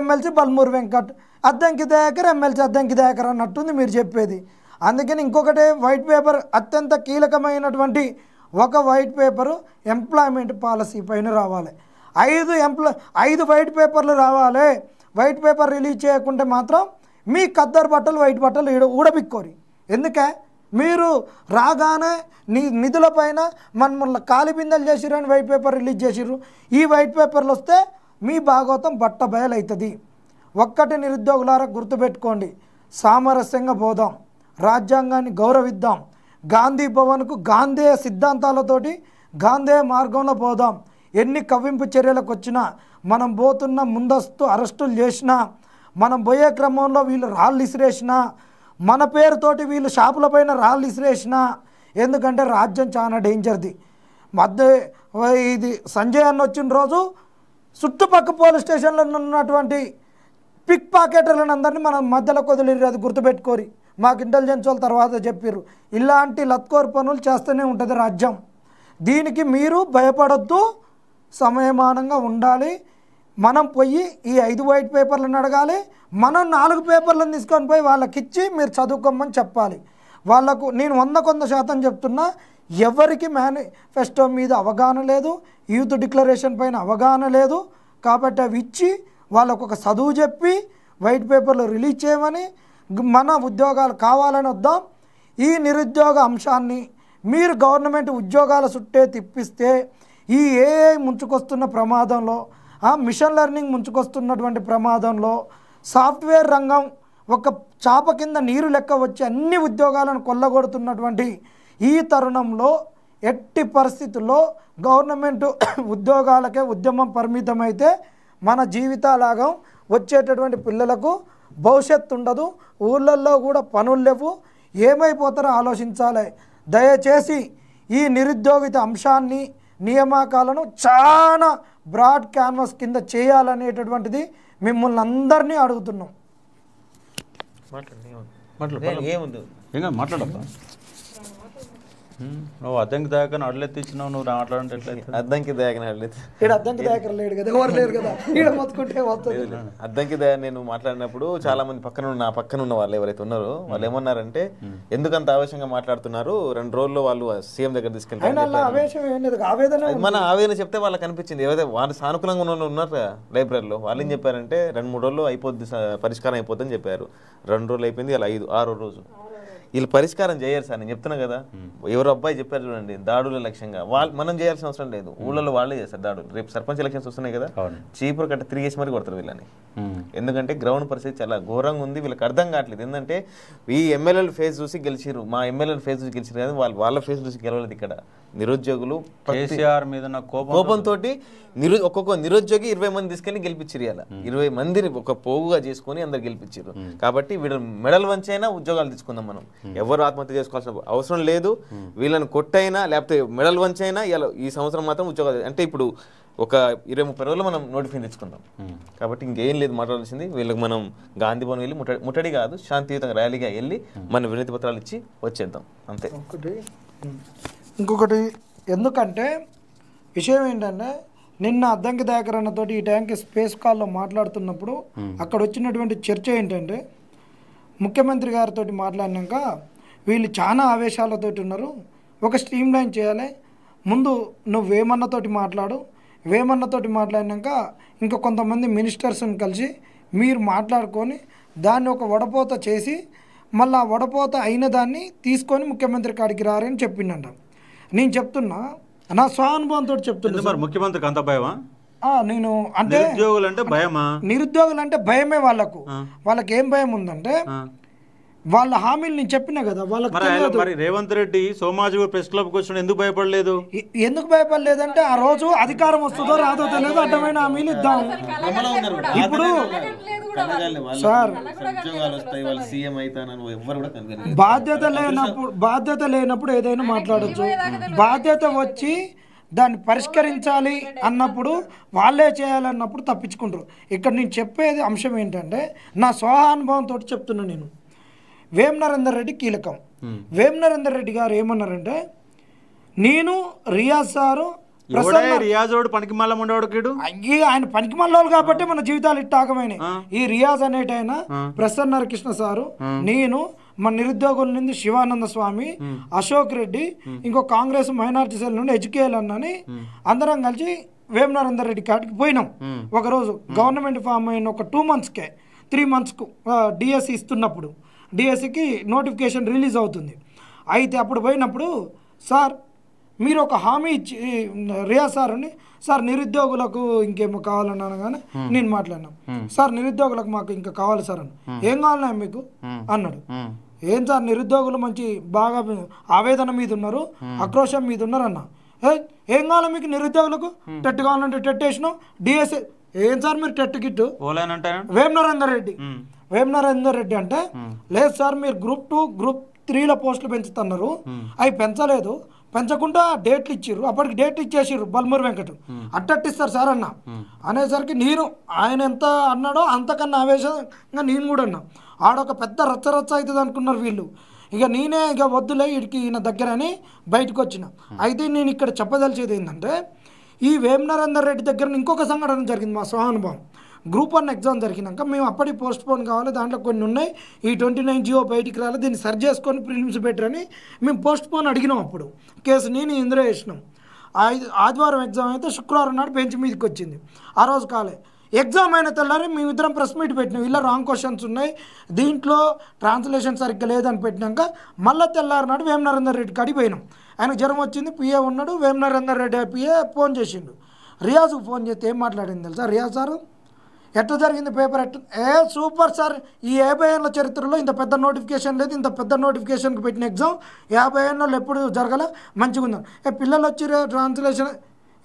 ఎమ్మెల్సీ బల్మూరి వెంకట్, అద్దంకి దయాకర్ ఎమ్మెల్సీ అద్దంకి దయాకర్ అన్నట్టుంది మీరు చెప్పేది. అందుకని ఇంకొకటి వైట్ పేపర్ అత్యంత కీలకమైనటువంటి ఒక వైట్ పేపరు ఎంప్లాయ్మెంట్ పాలసీ పైన రావాలి. 5 వైట్ పేపర్లు రావాలి. వైట్ పేపర్ రిలీజ్ చేయకుంటే మాత్రం మీ ఖద్దరు బట్టలు వైట్ బట్టలు ఊడబిక్కోరి. ఎందుకే మీరు రాగానే నిధులపైన మమ్మల్ని కాలిబిందలు చేసిరని వైట్ పేపర్ రిలీజ్ చేసిర్రు. ఈ వైట్ పేపర్లు వస్తే మీ భాగవతం బట్ట బయలవుతుంది. ఒక్కటి నిరుద్యోగులారా గుర్తుపెట్టుకోండి, సామరస్యంగా పోదాం, రాజ్యాంగాన్ని గౌరవిద్దాం, గాంధీ భవన్కు గాంధేయ సిద్ధాంతాలతోటి గాంధేయ మార్గంలో పోదాం. ఎన్ని కవ్వింపు చర్యలకు వచ్చినా, మనం పోతున్న ముందస్తు అరెస్టులు చేసినా, మనం పోయే క్రమంలో వీళ్ళు రాళ్ళు ఇసిరేసినా, మన పేరుతోటి వీళ్ళు షాపులపైన రాళ్ళు ఇసిరేసినా, ఎందుకంటే రాజ్యం చాలా డేంజర్ది. ఇది సంజయ్ అన్న వచ్చిన రోజు చుట్టుపక్క పోలీస్ స్టేషన్లో ఉన్నటువంటి పిక్ పాకెటర్లను అందరినీ మనం మధ్యలో కొదిలిరు, అది గుర్తుపెట్టుకోరి. మాకు ఇంటెలిజెన్స్ వాళ్ళు తర్వాత చెప్పారు, ఇలాంటి లత్కోర్ పనులు చేస్తూనే ఉంటుంది రాజ్యం. దీనికి మీరు భయపడొద్దు, సమయమానంగా ఉండాలి. మనం పోయి ఈ 5 వైట్ పేపర్లను అడగాలి. మనం 4 పేపర్లను తీసుకొని పోయి వాళ్ళకి ఇచ్చి మీరు చదువుకోమని చెప్పాలి. వాళ్ళకు నేను 100% చెప్తున్నా, ఎవరికి మేనిఫెస్టో మీద అవగాహన లేదు, యూత్ డిక్లరేషన్ పైన అవగాహన లేదు. కాబట్టి అవి ఇచ్చి వాళ్ళకు ఒక చదువు చెప్పి వైట్ పేపర్లు రిలీజ్ చేయమని, మన ఉద్యోగాలు కావాలని వద్దాం. ఈ నిరుద్యోగ అంశాన్ని మీరు గవర్నమెంట్ ఉద్యోగాల చుట్టే తిప్పిస్తే ఈ ఏఐ ముంచుకొస్తున్న ప్రమాదంలో, మిషన్ లెర్నింగ్ ముంచుకొస్తున్నటువంటి ప్రమాదంలో, సాఫ్ట్వేర్ రంగం ఒక చాప కింద నీరు లెక్క వచ్చి అన్ని ఉద్యోగాలను కొల్లగొడుతున్నటువంటి ఈ తరుణంలో ఎట్టి పరిస్థితుల్లో గవర్నమెంట్ ఉద్యోగాలకే ఉద్యమం పరిమితమైతే మన జీవితాలాగం వచ్చేటటువంటి పిల్లలకు భవిష్యత్తు ఉండదు. ఊళ్ళల్లో కూడా పనులు లేవు, ఏమైపోతారో ఆలోచించాలి. దయచేసి ఈ నిరుద్యోగిత అంశాన్ని, నియామకాలను చాలా బ్రాడ్ క్యాన్వాస్ కింద చేయాలనేటటువంటిది మిమ్మల్ని అందరినీ అడుగుతున్నాం. మాట్లాడబ్బా, నువ్వు అద్దంకి దాకా అడ్లెత్తిచ్చినావు, నువ్వు మాట్లాడంటే ఎట్లయితే? అద్దంకి దయాకని అడ్లేదు, అద్దంకి దయాకర్ లేడు కదా, ఎవరు లేరు కదా, అద్దంకి దయ నేను మాట్లాడినప్పుడు చాలా మంది నా పక్కన ఉన్న వాళ్ళు ఎవరైతే ఉన్నారో వాళ్ళు ఏమన్నారంటే, ఎందుకంత ఆవేశంగా మాట్లాడుతున్నారు, 2 రోజుల్లో వాళ్ళు సీఎం దగ్గర తీసుకెళ్తారు. మన ఆవేదన చెప్తే వాళ్ళకి అనిపించింది, ఏదైతే వాళ్ళు సానుకూలంగా ఉన్న వాళ్ళు ఉన్నారు లైబ్రరీలో, వాళ్ళు ఏం చెప్పారంటే 2-3 రోజుల్లో అయిపోద్ది, పరిష్కారం అయిపోద్దని చెప్పారు. 2 రోజులు అయిపోయింది, అలా 6వ రోజు వీళ్ళు పరిష్కారం చేయరు సార్. నేను చెప్తున్నా కదా, ఎవరు అబ్బాయి చెప్పారు చూడండి, దాడుల లక్ష్యంగా మనం చేయాల్సిన అవసరం లేదు, ఊళ్ళలో వాళ్ళే చేస్తారు దాడులు. రేపు సర్పంచ్ ఎలక్షన్స్ వస్తున్నాయి కదా, చీపురు కట్ట తిరిగేసి మరి కొడతారు వీళ్ళని. ఎందుకంటే గ్రౌండ్ పరిస్థితి చాలా ఘోరంగా ఉంది, వీళ్ళకి అర్థం కావట్లేదు. ఎందుకంటే ఈ ఎమ్మెల్యేలు ఫేస్ చూసి గెలిచిరు, మా ఎమ్మెల్యేలు ఫేస్ చూసి గెలిచిరు కానీ వాళ్ళ ఫేస్ చూసి గెలవలేదు. ఇక్కడ నిరుద్యోగులు కేసీఆర్ మీద కోపంతో ఒక్కొక్క నిరుద్యోగి 20 మంది తీసుకెళ్లి గెలిపించారు. ఇలా 20 మందిని ఒక పోగుగా చేసుకుని అందరు గెలిపించారు. కాబట్టి వీళ్ళు మెడల్ వంచైనా ఉద్యోగాలు తీసుకుందాం. మనం ఎవరు ఆత్మహత్య చేసుకోవాల్సిన అవసరం లేదు. వీళ్ళని కొట్టైనా లేకపోతే మెడల్ వంచైనా ఇలా ఈ సంవత్సరం మాత్రం ఉద్యోగాలు. అంటే ఇప్పుడు ఒక 20-30 రోజులు మనం నోటిఫికేషన్ తెచ్చుకుందాం. కాబట్టి ఇంకేం లేదు మాట్లాడాల్సింది. వీళ్ళకి మనం గాంధీ భవన్ వెళ్ళి ముట్టడి కాదు, శాంతియుతంగా ర్యాలీగా వెళ్ళి మన వినతి పత్రాలు ఇచ్చి వచ్చేద్దాం అంతే. ఇంకొకటి ఎందుకంటే విషయం ఏంటంటే నిన్న అద్దంకి దయాకర్ అన్నతోటి ఈ టైంకి స్పేస్ కాల్లో మాట్లాడుతున్నప్పుడు అక్కడ వచ్చినటువంటి చర్చ ఏంటంటే ముఖ్యమంత్రి గారితో మాట్లాడినాక వీళ్ళు చాలా ఆవేశాలతోటి ఉన్నారు, ఒక స్ట్రీమ్ లైన్ చేయాలి, ముందు నువ్వు వేమన్నతోటి మాట్లాడు, వేమన్నతోటి మాట్లాడినాక ఇంకా కొంతమంది మినిస్టర్స్ని కలిసి మీరు మాట్లాడుకొని దాన్ని ఒక వడపోత చేసి మళ్ళీ ఆ వడపోత అయిన దాన్ని తీసుకొని ముఖ్యమంత్రి కాడికి రారని చెప్పిండంట. నేను చెప్తున్నా, నా స్వానుభవంతో చెప్తున్నా. ముఖ్యమంత్రికి అంత భయమా? నేను అంటే నిరుద్యోగులు అంటే భయమా? నిరుద్యోగులు అంటే భయమే. వాళ్ళకి ఏం భయం ఉందంటే వాళ్ళ హామీలు నేను చెప్పినా కదా వాళ్ళకి తెలియదు. మరి రేవంత్ రెడ్డి సోమాజిగూడ ప్రెస్ క్లబ్ కు వచ్చిన ఎందుకు భయపడలేదు? ఎందుకు భయపడలేదంటే ఆ రోజు అధికారం వస్తుందో రాదో తెలియదు, అడ్డమైన హామీలు ఇద్దాం. ఇప్పుడు సార్ బాధ్యత లేనప్పుడు ఏదైనా మాట్లాడచ్చు, బాధ్యత వచ్చి దాన్ని పరిష్కరించాలి అన్నప్పుడు వాళ్ళే చేయాలన్నప్పుడు తప్పించుకుంటారు. ఇక్కడ నేను చెప్పేది అంశం ఏంటంటే నా స్వహానుభవంతో చెప్తున్నా. నేను వేం నరేందర్ రెడ్డి కీలకం. వేం నరేందర్ రెడ్డి గారు ఏమన్నారంటే నేను రియాజ్ సారు ఆయన పనికి మళ్ళీ కాబట్టి మన జీవితాలు ఇట్టాకమైనాయి. ఈ రియాజ్ అనేటైన ప్రసన్న కృష్ణ సారు, నేను, మన నిరుద్యోగుల నుండి శివానంద స్వామి, అశోక్ రెడ్డి, ఇంకో కాంగ్రెస్ మైనారిటీ సెల్ నుండి హెచ్కేఎల్ అన్నని అందరం కలిసి వేం నరేందర్ రెడ్డి కాడికి పోయినాం. ఒకరోజు గవర్నమెంట్ ఫామ్ అయిన ఒక 2 monthsకే 3 monthsకు డిఎస్సి ఇస్తున్నప్పుడు, డిఎస్సికి నోటిఫికేషన్ రిలీజ్ అవుతుంది. అయితే అప్పుడు పోయినప్పుడు సార్ మీరు ఒక హామీ ఇచ్చి రియాజ్ సార్ అని, సార్ నిరుద్యోగులకు ఇంకేమో కావాలన్నాను కానీ నేను మాట్లాడినా, సార్ నిరుద్యోగులకు మాకు ఇంకా కావాలి సార్ అని. ఏం కావాలన్నా మీకు అన్నాడు. ఏం సార్ నిరుద్యోగులు మంచి బాగా ఆవేదన మీద ఉన్నారు, ఆక్రోశం మీద ఉన్నారు అన్న. ఏం కావాలి మీకు నిరుద్యోగులకు? టెట్ కావాలంటే టెట్ వేసినాం, డిఎస్సి ఏం సార్ మీరు టెట్ గిట్టు? వేం నరేందర్ రెడ్డి అంటే లేదు సార్ మీరు గ్రూప్ 2 గ్రూప్ 3లో పోస్టులు పెంచుతున్నారు, అవి పెంచలేదు, పెంచకుండా డేట్లు ఇచ్చిర్రు, అప్పటికి డేట్లు ఇచ్చేసిర్రు బల్మూరి వెంకట, అట్టట్టిస్తారు సార్ అన్న. అనేసరికి నేను ఆయన ఎంత అన్నాడో అంతకన్నా ఆవేశంగా నేను కూడా అన్నా. ఆడొక పెద్ద రచ్చ అవుతుంది అనుకున్నారు వీళ్ళు. ఇక నేనే ఇక వద్దులే వీడికి ఈయన దగ్గర అని బయటకు వచ్చిన. అయితే నేను ఇక్కడ చెప్పదలిచేది ఏంటంటే ఈ వేం నరేందర్ రెడ్డి దగ్గర ఇంకొక సంఘటన జరిగింది. మా స్వానుభవం గ్రూప్ 1 ఎగ్జామ్ జరిగినాక మేము అప్పటికి పోస్ట్ పోన్ కావాలి, దాంట్లో కొన్ని ఉన్నాయి, ఈ 29 GO బయటికి రావాలి, దీన్ని సరి చేసుకొని ప్రిలిమ్స్ బెటరని మేము పోస్ట్ పోన్ అడిగినాం. అప్పుడు కేసు నేను ఇందులో వేసినాం. ఆదివారం ఎగ్జామ్ అయితే శుక్రవారం నాడు బెంచ్ మీదకి వచ్చింది. ఆ రోజు కాలే ఎగ్జామ్ అయిన తెల్లారి మేమిద్దరం ప్రెస్ మీట్ పెట్టినాం, ఇలా రాంగ్ క్వశ్చన్స్ ఉన్నాయి, దీంట్లో ట్రాన్స్లేషన్ సరిగ్గా లేదని పెట్టినాక మళ్ళీ తెల్లారి నాడు వేం నరేందర్ రెడ్డి కాడికి పోయినాం. ఆయనకు జ్వరం వచ్చింది, పిఏ ఉన్నాడు, వేం నరేందర్ రెడ్డి పిఏ ఫోన్ చేసిండు. రియాజ్కు ఫోన్ చేస్తే ఏం మాట్లాడింది తెలుసా? రియాజ్ సారు ఎట్లా జరిగింది పేపర్ ఎట్లా? సూపర్ సార్, ఈ 50 ఏళ్ళ చరిత్రలో ఇంత పెద్ద నోటిఫికేషన్ లేదు, ఇంత పెద్ద నోటిఫికేషన్కి పెట్టిన ఎగ్జామ్ 50 ఏళ్ళు ఎప్పుడు జరగల, మంచిగా ఉందని. పిల్లలు వచ్చి ట్రాన్స్లేషన్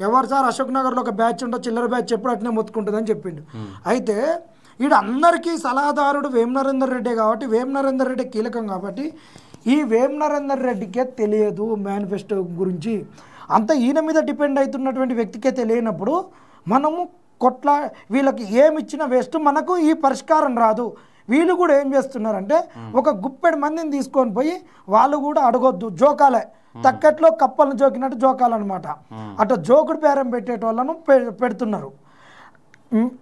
ఎవరు సార్? అశోక్ నగర్లో ఒక బ్యాచ్ ఉండో, చిల్లర బ్యాచ్ ఎప్పుడు అట్నే మొత్తుకుంటుందని చెప్పిండు. అయితే ఈడు అందరికీ సలహాదారుడు వేం నరేందర్ రెడ్డి కాబట్టి, వేం నరేందర్ రెడ్డి కీలకం కాబట్టి ఈ వేం నరేందర్ రెడ్డికే తెలియదు మేనిఫెస్టో గురించి. అంత ఈయన మీద డిపెండ్ అవుతున్నటువంటి వ్యక్తికే తెలియనప్పుడు మనము వీళ్ళకి ఏమిచ్చినా వేస్ట్, మనకు ఈ పరిష్కారం రాదు. వీళ్ళు కూడా ఏం చేస్తున్నారంటే ఒక గుప్పెడు మందిని తీసుకొని పోయి వాళ్ళు కూడా అడగొద్దు, జోకాలే, తక్కట్లో కప్పలను జోకినట్టు జోకాలన్నమాట. అటు జోకుడు బేరం పెట్టేటోళ్ళను పెడుతున్నారు.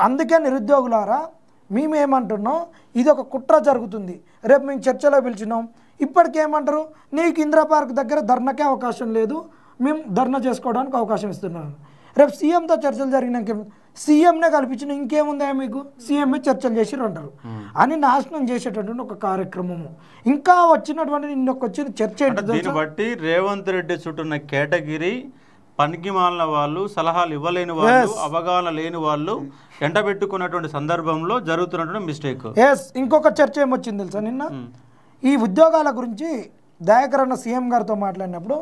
అందుకే నిరుద్యోగులారా మేమేమంటున్నాం, ఇది ఒక కుట్ర జరుగుతుంది. రేపు మేము చర్చలో పిలిచినాం, ఇప్పటికేమంటారు, నీకు ఇందిరా పార్క్ దగ్గర ధర్నాకే అవకాశం లేదు, మేము ధర్నా చేసుకోవడానికి అవకాశం ఇస్తున్నాను. రేపు సీఎంతో చర్చలు జరిగినాక సీఎంనే కల్పించిన ఇంకేముందా మీకు, సీఎంఏ చర్చలు చేసిరు అంటారు అని నాశనం చేసేటటువంటి ఒక కార్యక్రమము. ఇంకా వచ్చినటువంటి నిన్నొచ్చిన చర్చ దీన్ని బట్టి రేవంత్ రెడ్డి చుట్టూ ఉన్న కేటగిరీ పనికి మాలిన వాళ్ళు, సలహాలు ఇవ్వలేని వాళ్ళు, అవగాహన లేని వాళ్ళు ఎండబెట్టుకున్నటువంటి సందర్భంలో జరుగుతున్నటువంటి మిస్టేక్. ఇంకొక చర్చ ఏమొచ్చింది తెలుసా? నిన్న ఈ ఉద్యోగాల గురించి దయాకర్ అన్న సీఎం గారితో మాట్లాడినప్పుడు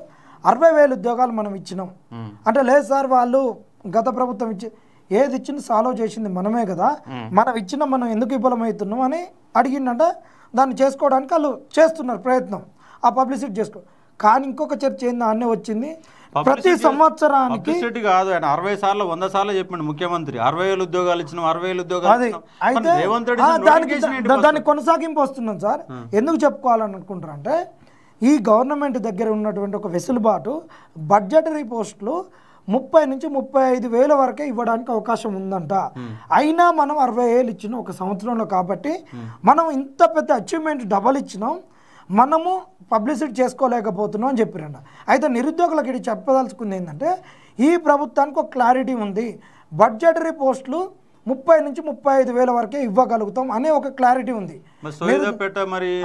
60,000 ఉద్యోగాలు మనం ఇచ్చినాం అంటే, లేదు సార్ వాళ్ళు గత ప్రభుత్వం ఏది ఇచ్చింది సాల్వ్ చేసింది మనమే కదా, మనం ఇచ్చిన మనం ఎందుకు విఫలమవుతున్నాం అని అడిగిందంట. దాన్ని చేసుకోవడానికి వాళ్ళు చేస్తున్నారు ప్రయత్నం, ఆ పబ్లిసిటీ చేసుకో. కానీ ఇంకొక చర్చ ఏంది అన్నీ వచ్చింది, ప్రతి సంవత్సరానికి పబ్లిసిటీ కాదు, ఆయన 60 సార్లు 100 సార్లు చెప్పిండు ముఖ్యమంత్రి 60,000 ఉద్యోగాలు ఇచ్చినాం 60,000 ఉద్యోగాలు అది ఇచ్చినాం. అయితే మరి రేవంత్ రెడ్డి దాని కొనసాగింపు వస్తున్నాం సార్. ఎందుకు చెప్పుకోవాలని అనుకుంటారు అంటే ఈ గవర్నమెంట్ దగ్గర ఉన్నటువంటి ఒక వెసులుబాటు బడ్జెటరీ పోస్టులు 30 నుంచి 35 వేల వరకే ఇవ్వడానికి అవకాశం ఉందంట. అయినా మనం 60,000 ఇచ్చినాం ఒక సంవత్సరంలో. కాబట్టి మనం ఇంత పెద్ద అచీవ్మెంట్ డబల్ ఇచ్చినాం, మనము పబ్లిసిటీ చేసుకోలేకపోతున్నాం అని చెప్పారంట. అయితే నిరుద్యోగులకు ఇది చెప్పదలుచుకుంది ఏంటంటే ఈ ప్రభుత్వానికి ఒక క్లారిటీ ఉంది, బడ్జెటరీ పోస్టులు 30 నుంచి 35 వేల వరకే ఇవ్వగలుగుతాం అనే ఒక క్లారిటీ ఉంది.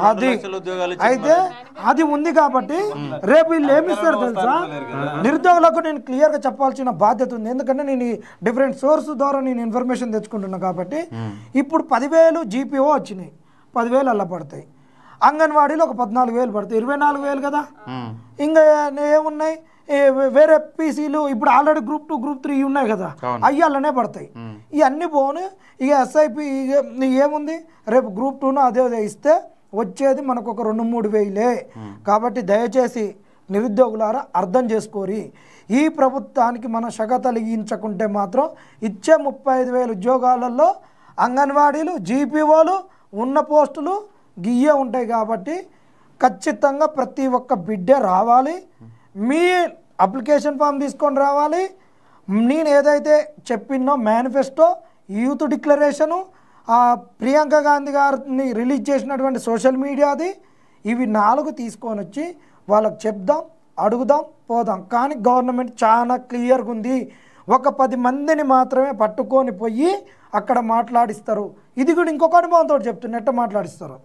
అది అయితే అది ఉంది కాబట్టి రేపు వీళ్ళు ఏమిస్తారు తెలుసా, నిరుద్యోగులకు నేను క్లియర్గా చెప్పాల్సిన బాధ్యత ఉంది. ఎందుకంటే నేను డిఫరెంట్ సోర్స్ ద్వారా నేను ఇన్ఫర్మేషన్ తెచ్చుకుంటున్నాను. కాబట్టి ఇప్పుడు 10,000 జీపీఓ వచ్చినాయి, 10,000 అలా పడతాయి. అంగన్వాడీలో ఒక 14,000 పడతాయి, 24,000 కదా. ఇంకా ఏమున్నాయి వేరే పీసీలు ఇప్పుడు ఆల్రెడీ గ్రూప్ 2 గ్రూప్ 3 ఉన్నాయి కదా, అవి అలానే పడతాయి. ఇవన్నీ పోను. ఇక ఎస్ఐపి ఏముంది, రేపు గ్రూప్ 2 అదే ఇస్తే వచ్చేది మనకు ఒక 2-3 వేలే. కాబట్టి దయచేసి నిరుద్యోగులారా అర్థం చేసుకోరి, ఈ ప్రభుత్వానికి మనం శగతలిగించకుంటే మాత్రం ఇచ్చే 35,000 ఉద్యోగాలలో అంగన్వాడీలు జీపీఓలు ఉన్న పోస్టులు గియ్యే ఉంటాయి. కాబట్టి ఖచ్చితంగా ప్రతి ఒక్క బిడ్డే రావాలి, మీ అప్లికేషన్ ఫామ్ తీసుకొని రావాలి. నేను ఏదైతే చెప్పినో manifesto, youth declaration, Priyanka Gandhi గారిని రిలీజ్ చేసినటువంటి సోషల్ మీడియాది, ఇవి 4 తీసుకొని వచ్చి వాళ్ళకి చెప్దాం, అడుగుదాం, పోదాం. కానీ గవర్నమెంట్ చాలా క్లియర్గా ఉంది, ఒక 10 మందిని మాత్రమే పట్టుకొని పోయి అక్కడ మాట్లాడిస్తారు. ఇది కూడా ఇంకొక అనుభవంతో చెప్తున్నా, ఎట్ట మాట్లాడిస్తారు.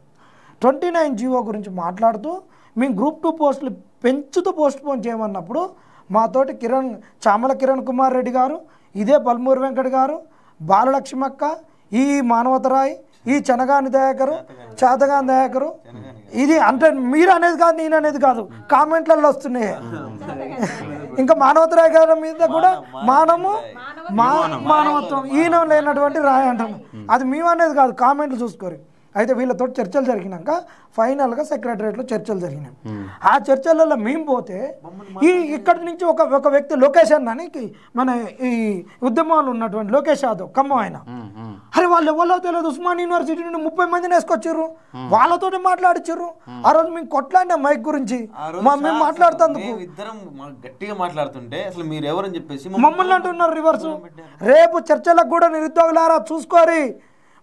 29 జీవో గురించి మాట్లాడుతూ మేము గ్రూప్ 2 పోస్టులు పెంచుతూ పోస్ట్ పోన్ చేయమన్నప్పుడు మాతోటి చామల కిరణ్ కుమార్ రెడ్డి గారు, ఇదే పల్మూరు వెంకట్ గారు, బాలలక్ష్మక్క, ఈ మానవతరాయ్, ఈ చనగాని దయాకరు, చాతగాని దయాకరు, ఇది అంటే మీరు అనేది కాదు, నేను అనేది కాదు, కామెంట్లలో వస్తున్నాయి. ఇంకా మానవతరాయ్ గారి మీద కూడా మానవత్వం ఈయన లేనటువంటి రాయి అంటాం. అది మేము అనేది కాదు, కామెంట్లు చూసుకోరు. అయితే వీళ్ళతో చర్చలు జరిగినాక ఫైనల్గా సెక్రటరియట్లో చర్చలు జరిగినాయి. ఆ చర్చలలో మేము పోతే ఇక్కడి నుంచి ఒక వ్యక్తి లోకేష్ అన్నానికి, మన ఈ ఉద్యమంలో ఉన్నటువంటి లోకేష్ యాదవ్ ఖమ్మం ఆయన, అరే వాళ్ళు ఎవరో తెలియదు, ఉస్మాన్ యూనివర్సిటీ నుండి 30 మందిని వేసుకొచ్చారు, వాళ్ళతోటి మాట్లాడిచ్చారు. ఆ రోజు మేము కొట్లాడినా మైక్ గురించి మేము మాట్లాడుతాం, గట్టిగా మాట్లాడుతుంటే అసలు మీరు ఎవరని చెప్పేసి మమ్మల్ని అంటున్నారు రివర్స్. రేపు చర్చలకు కూడా నిరుద్యోగులారా చూసుకోరి.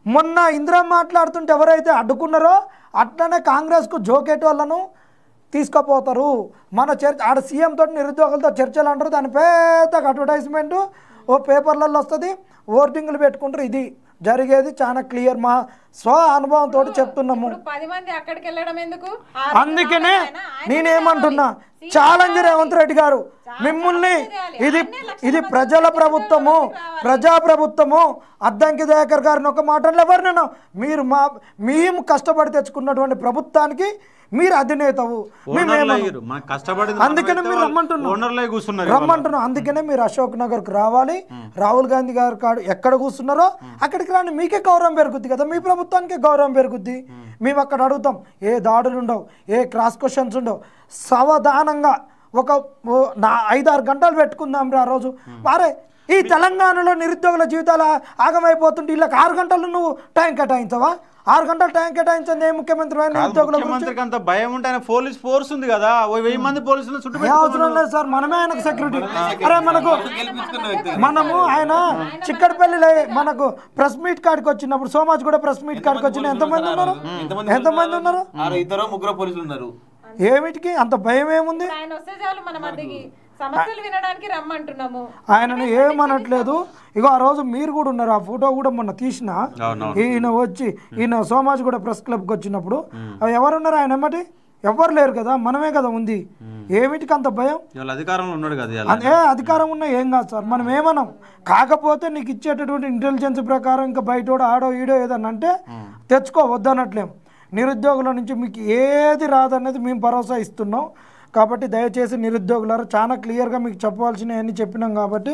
మొన్న ఇందిరా మాట్లాడుతుంటే ఎవరైతే అడ్డుకున్నారో అట్లనే కాంగ్రెస్కు జోకేట్ వాళ్ళను తీసుకుపోతారు. మన ఆడ సీఎం తోటి నిరుద్యోగులతో చర్చలు అంటారు, దాని పెద్ద అడ్వర్టైజ్మెంట్ ఓ పేపర్లలో వస్తుంది, ఓటింగ్లు పెట్టుకుంటారు. ఇది జరిగేది చాలా క్లియర్, మా స్వ అనుభవంతో చెప్తున్నాము. అందుకనే నేనేమంటున్నా, ఛాలెంజ్ రేవంత్ రెడ్డి గారు మిమ్మల్ని, ఇది ప్రజల ప్రభుత్వము, ప్రజాప్రభుత్వము. అద్దంకి దయాకర్ గారిని ఒక మాటలు ఎవరినైనా మేము కష్టపడి తెచ్చుకున్నటువంటి ప్రభుత్వానికి మీరు అధినేతవు, అందుకనే మీరు రమ్మంటున్నాం. అందుకనే మీరు అశోక్ నగర్కు రావాలి, రాహుల్ గాంధీ గారు కాడు ఎక్కడ కూర్చున్నారో అక్కడికి రాని, మీకే గౌరవం పెరుగుద్ది కదా, మీ ప్రభుత్వానికే గౌరవం పెరుగుద్ది. మేము అక్కడ అడుగుతాం, ఏ దాడులు ఉండవు, ఏ క్రాస్ క్వశ్చన్స్ ఉండవు, సావధానంగా ఒక 5-6 గంటలు పెట్టుకుందాం రా రోజు. వారే ఈ తెలంగాణలో నిరుద్యోగుల జీవితాలు ఆగమైపోతుంటే వీళ్ళకి 6 గంటలు నువ్వు టైం కేటాయించవా? 6 గంటలు టైం కేటాయించండి. ఏ ముఖ్యమంత్రి అంత భయం ఉంటే ఆయన పోలీస్ ఫోర్స్ ఉంది కదా, 1000 మంది పోలీసులు అవసరం లేదు సార్, మనమే ఆయనకు సెక్యూరిటీ. అరే మనము ఆయన చిక్కడపల్లి మనకు ప్రెస్ మీట్ కాడికి వచ్చినప్పుడు, సోమాజ్ కూడా ప్రెస్ మీట్ కాడికి వచ్చిన ఎంతమంది ఉన్నారు? 2-3 పోలీసులు ఉన్నారు. ఏమిటికి అంత భయం ఏముంది? ఆయనను ఏమనట్లేదు. ఇగో ఆ రోజు మీరు కూడా ఉన్నారు, ఆ ఫోటో కూడా మొన్న తీసిన. ఈయన సోమాజ్ కూడా ప్రెస్ క్లబ్కి వచ్చినప్పుడు ఎవరున్నారు ఆయన ఎమ్మటి? ఎవరు లేరు కదా, మనమే కదా ఉంది. ఏమిటికి అంత భయం? అధికారంలో ఉన్నాడు కదా, అదే అధికారం ఉన్నా ఏం కాదు సార్, మనం ఏమన్నాం. కాకపోతే నీకు ఇచ్చేటటువంటి ఇంటెలిజెన్స్ ప్రకారం ఇంకా బయట ఆడో ఈడో ఏదన్నా అంటే తెచ్చుకో, వద్దనట్లేం. నిరుద్యోగుల నుంచి మీకు ఏది రాదనేది మేము భరోసా ఇస్తున్నాం. కాబట్టి దయచేసి నిరుద్యోగులారా చాలా క్లియర్గా మీకు చెప్పవలసినవన్నీ చెప్పినాం. కాబట్టి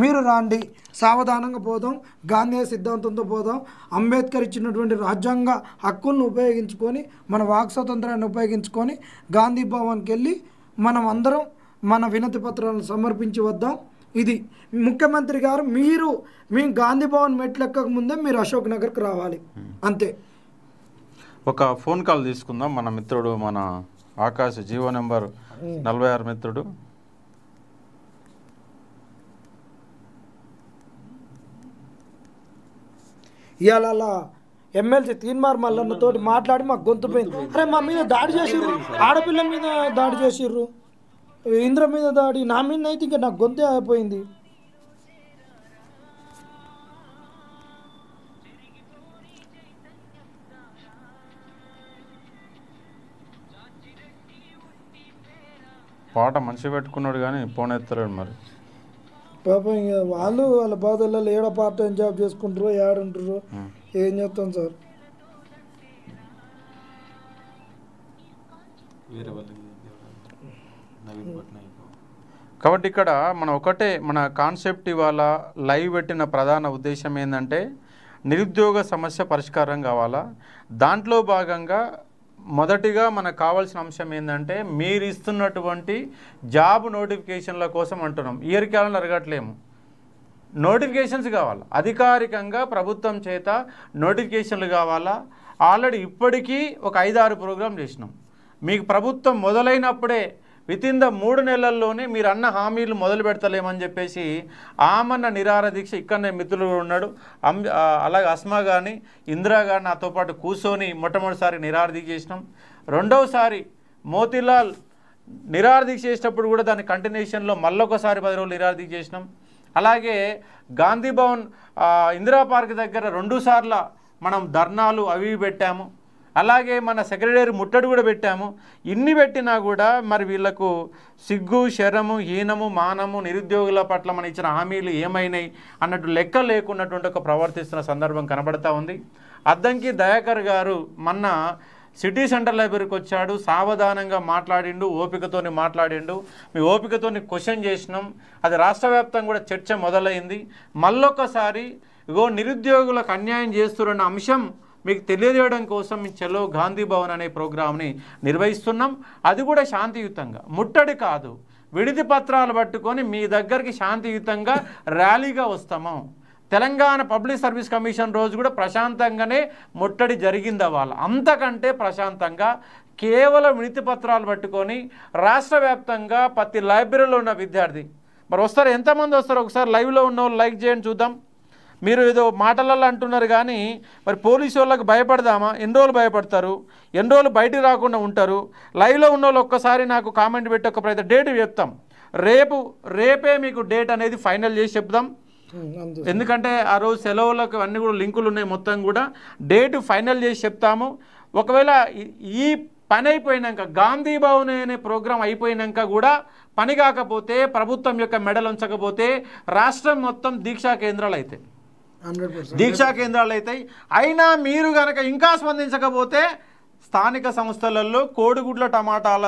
మీరు రాండి, సావధానంగా పోదాం, గాంధీ సిద్ధాంతంతో పోదాం. అంబేద్కర్ ఇచ్చినటువంటి రాజ్యాంగ హక్కులను ఉపయోగించుకొని, మన వాక్ స్వాతంత్రాన్ని ఉపయోగించుకొని గాంధీ భవన్కి వెళ్ళి మనం అందరం మన వినతి పత్రాలను సమర్పించి వద్దాం. ఇది ముఖ్యమంత్రి గారు, మీరు మీ గాంధీ భవన్ మెట్లెక్కక ముందే మీరు అశోక్ నగర్కి రావాలి, అంతే. ఒక ఫోన్ కాల్ తీసుకుందాం. మన మిత్రుడు, మన ఆకాశ్, జీవో నెంబర్ 46 మిత్రుడు. ఇవాళ అలా ఎమ్మెల్సీ తీన్మార్ మల్లన్నతో మాట్లాడి మాకు గొంతు పోయింది. అరే మా మీద దాడి చేసిర్రు, ఆడపిల్ల మీద దాడి చేసిర్రు, ఇంద్ర మీద దాడి, నా మీద అయితే ఇంకా నాకు గొంతే అయిపోయింది. పాట మంచిగా పెట్టుకున్నాడు కానీ ఫోన్ ఎత్తలేడు. మరి పాపం ఇంకా వాళ్ళు వాళ్ళ బాధల్లో ఏడ పార్ట్ టైం జాబ్ చేసుకుంటారో ఏడుంటారో ఏం చేస్తాం సార్. కాబట్టి ఇక్కడ మన కాన్సెప్ట్ ఇవాళ లైవ్ పెట్టిన ప్రధాన ఉద్దేశం ఏంటంటే నిరుద్యోగ సమస్య పరిష్కారం కావాలా. దాంట్లో భాగంగా మొదటిగా మనకు కావాల్సిన అంశం ఏంటంటే మీరు ఇస్తున్నటువంటి జాబ్ నోటిఫికేషన్ల కోసం అంటున్నాం. ఇయర్ క్యాలెండర్ అడగట్లేము, నోటిఫికేషన్స్ కావాలి. అధికారికంగా ప్రభుత్వం చేత నోటిఫికేషన్లు కావాలా. ఆల్రెడీ ఇప్పటికీ ఒక 5-6 ప్రోగ్రాం చేసినాం. మీకు ప్రభుత్వం మొదలైనప్పుడే వితిన్ ద 3 నెలల్లోనే మీరు అన్న హామీలు మొదలు పెడతలేమని చెప్పేసి ఆమన్న నిరాహార దీక్ష ఇక్కడనే మిత్రులు ఉన్నాడు. అలాగే అస్మా కానీ ఇందిరా కానీ నాతో పాటు కూర్చొని మొట్టమొదటిసారి నిరాహార దీక్ష చేసినాం. రెండవసారి మోతీలాల్ నిరాహార దీక్ష చేసినప్పుడు కూడా దాని కంటిన్యూషన్లో మళ్ళొకసారి 10 రోజులు నిరాహార దీక్ష చేసినాం. అలాగే గాంధీ భవన్ ఇందిరా పార్క్ దగ్గర 2 సార్లు మనం ధర్నాలు అవి పెట్టాము. అలాగే మన సెక్రటరీ ముట్టడి కూడా పెట్టాము. ఇన్ని పెట్టినా కూడా మరి వీళ్లకు సిగ్గు, శరము, హీనము, మానము, నిరుద్యోగుల పట్ల మన ఇచ్చిన హామీలు ఏమైనాయి అన్నట్టు లెక్క లేకున్నటువంటి ఒక ప్రవర్తిస్తున్న సందర్భం కనబడతా ఉంది. అద్దంకి దయాకర్ గారు మొన్న సిటీ సెంటర్ లైబ్రరీకి వచ్చాడు, సావధానంగా మాట్లాడిండు, ఓపికతోని మాట్లాడిండు. మీ ఓపికతోని క్వశ్చన్ చేసినాం. అది రాష్ట్ర వ్యాప్తంగా కూడా చర్చ మొదలైంది. మళ్ళొకసారి ఇగో నిరుద్యోగులకు అన్యాయం చేస్తున్న అంశం మీకు తెలియజేయడం కోసం మీ చలో గాంధీ భవన్ అనే ప్రోగ్రామ్ని నిర్వహిస్తున్నాం. అది కూడా శాంతియుతంగా, ముట్టడి కాదు, విడిది పత్రాలు పట్టుకొని మీ దగ్గరికి శాంతియుతంగా ర్యాలీగా వస్తాము. తెలంగాణ పబ్లిక్ సర్వీస్ కమిషన్ రోజు కూడా ప్రశాంతంగానే ముట్టడి జరిగింది. వాళ్ళ అంతకంటే ప్రశాంతంగా కేవలం వినతి పత్రాలు పట్టుకొని రాష్ట్ర వ్యాప్తంగా ప్రతి లైబ్రరీలో ఉన్న విద్యార్థి మరి వస్తారు. ఎంతమంది వస్తారు ఒకసారి లైవ్లో ఉన్న వాళ్ళు లైక్ చేయండి చూద్దాం. మీరు ఏదో మాటలలో అంటున్నారు కానీ మరి పోలీసు వాళ్ళకి భయపడదామా? ఎన్ని రోజులు భయపడతారు? ఎన్ని రోజులు బయటికి రాకుండా ఉంటారు? లైవ్లో ఉన్న వాళ్ళు ఒక్కసారి నాకు కామెంట్ పెట్టి ఒక ప్రతి డేట్ చెప్తాం. రేపే మీకు డేట్ అనేది ఫైనల్ చేసి చెప్దాం. ఎందుకంటే ఆ రోజు సెలవులకు అన్నీ కూడా లింకులు ఉన్నాయి. మొత్తం కూడా డేట్ ఫైనల్ చేసి చెప్తాము. ఒకవేళ ఈ పని అయిపోయినాక, గాంధీ భవన్ అనే ప్రోగ్రాం అయిపోయినాక కూడా పని కాకపోతే, ప్రభుత్వం యొక్క మెడలు ఉంచకపోతే రాష్ట్రం మొత్తం దీక్షా కేంద్రాలు అవుతాయి. దీక్షా కేంద్రాలు అవుతాయి. అయినా మీరు కనుక ఇంకా స్పందించకపోతే స్థానిక సంస్థలలో కోడిగుడ్ల టమాటాల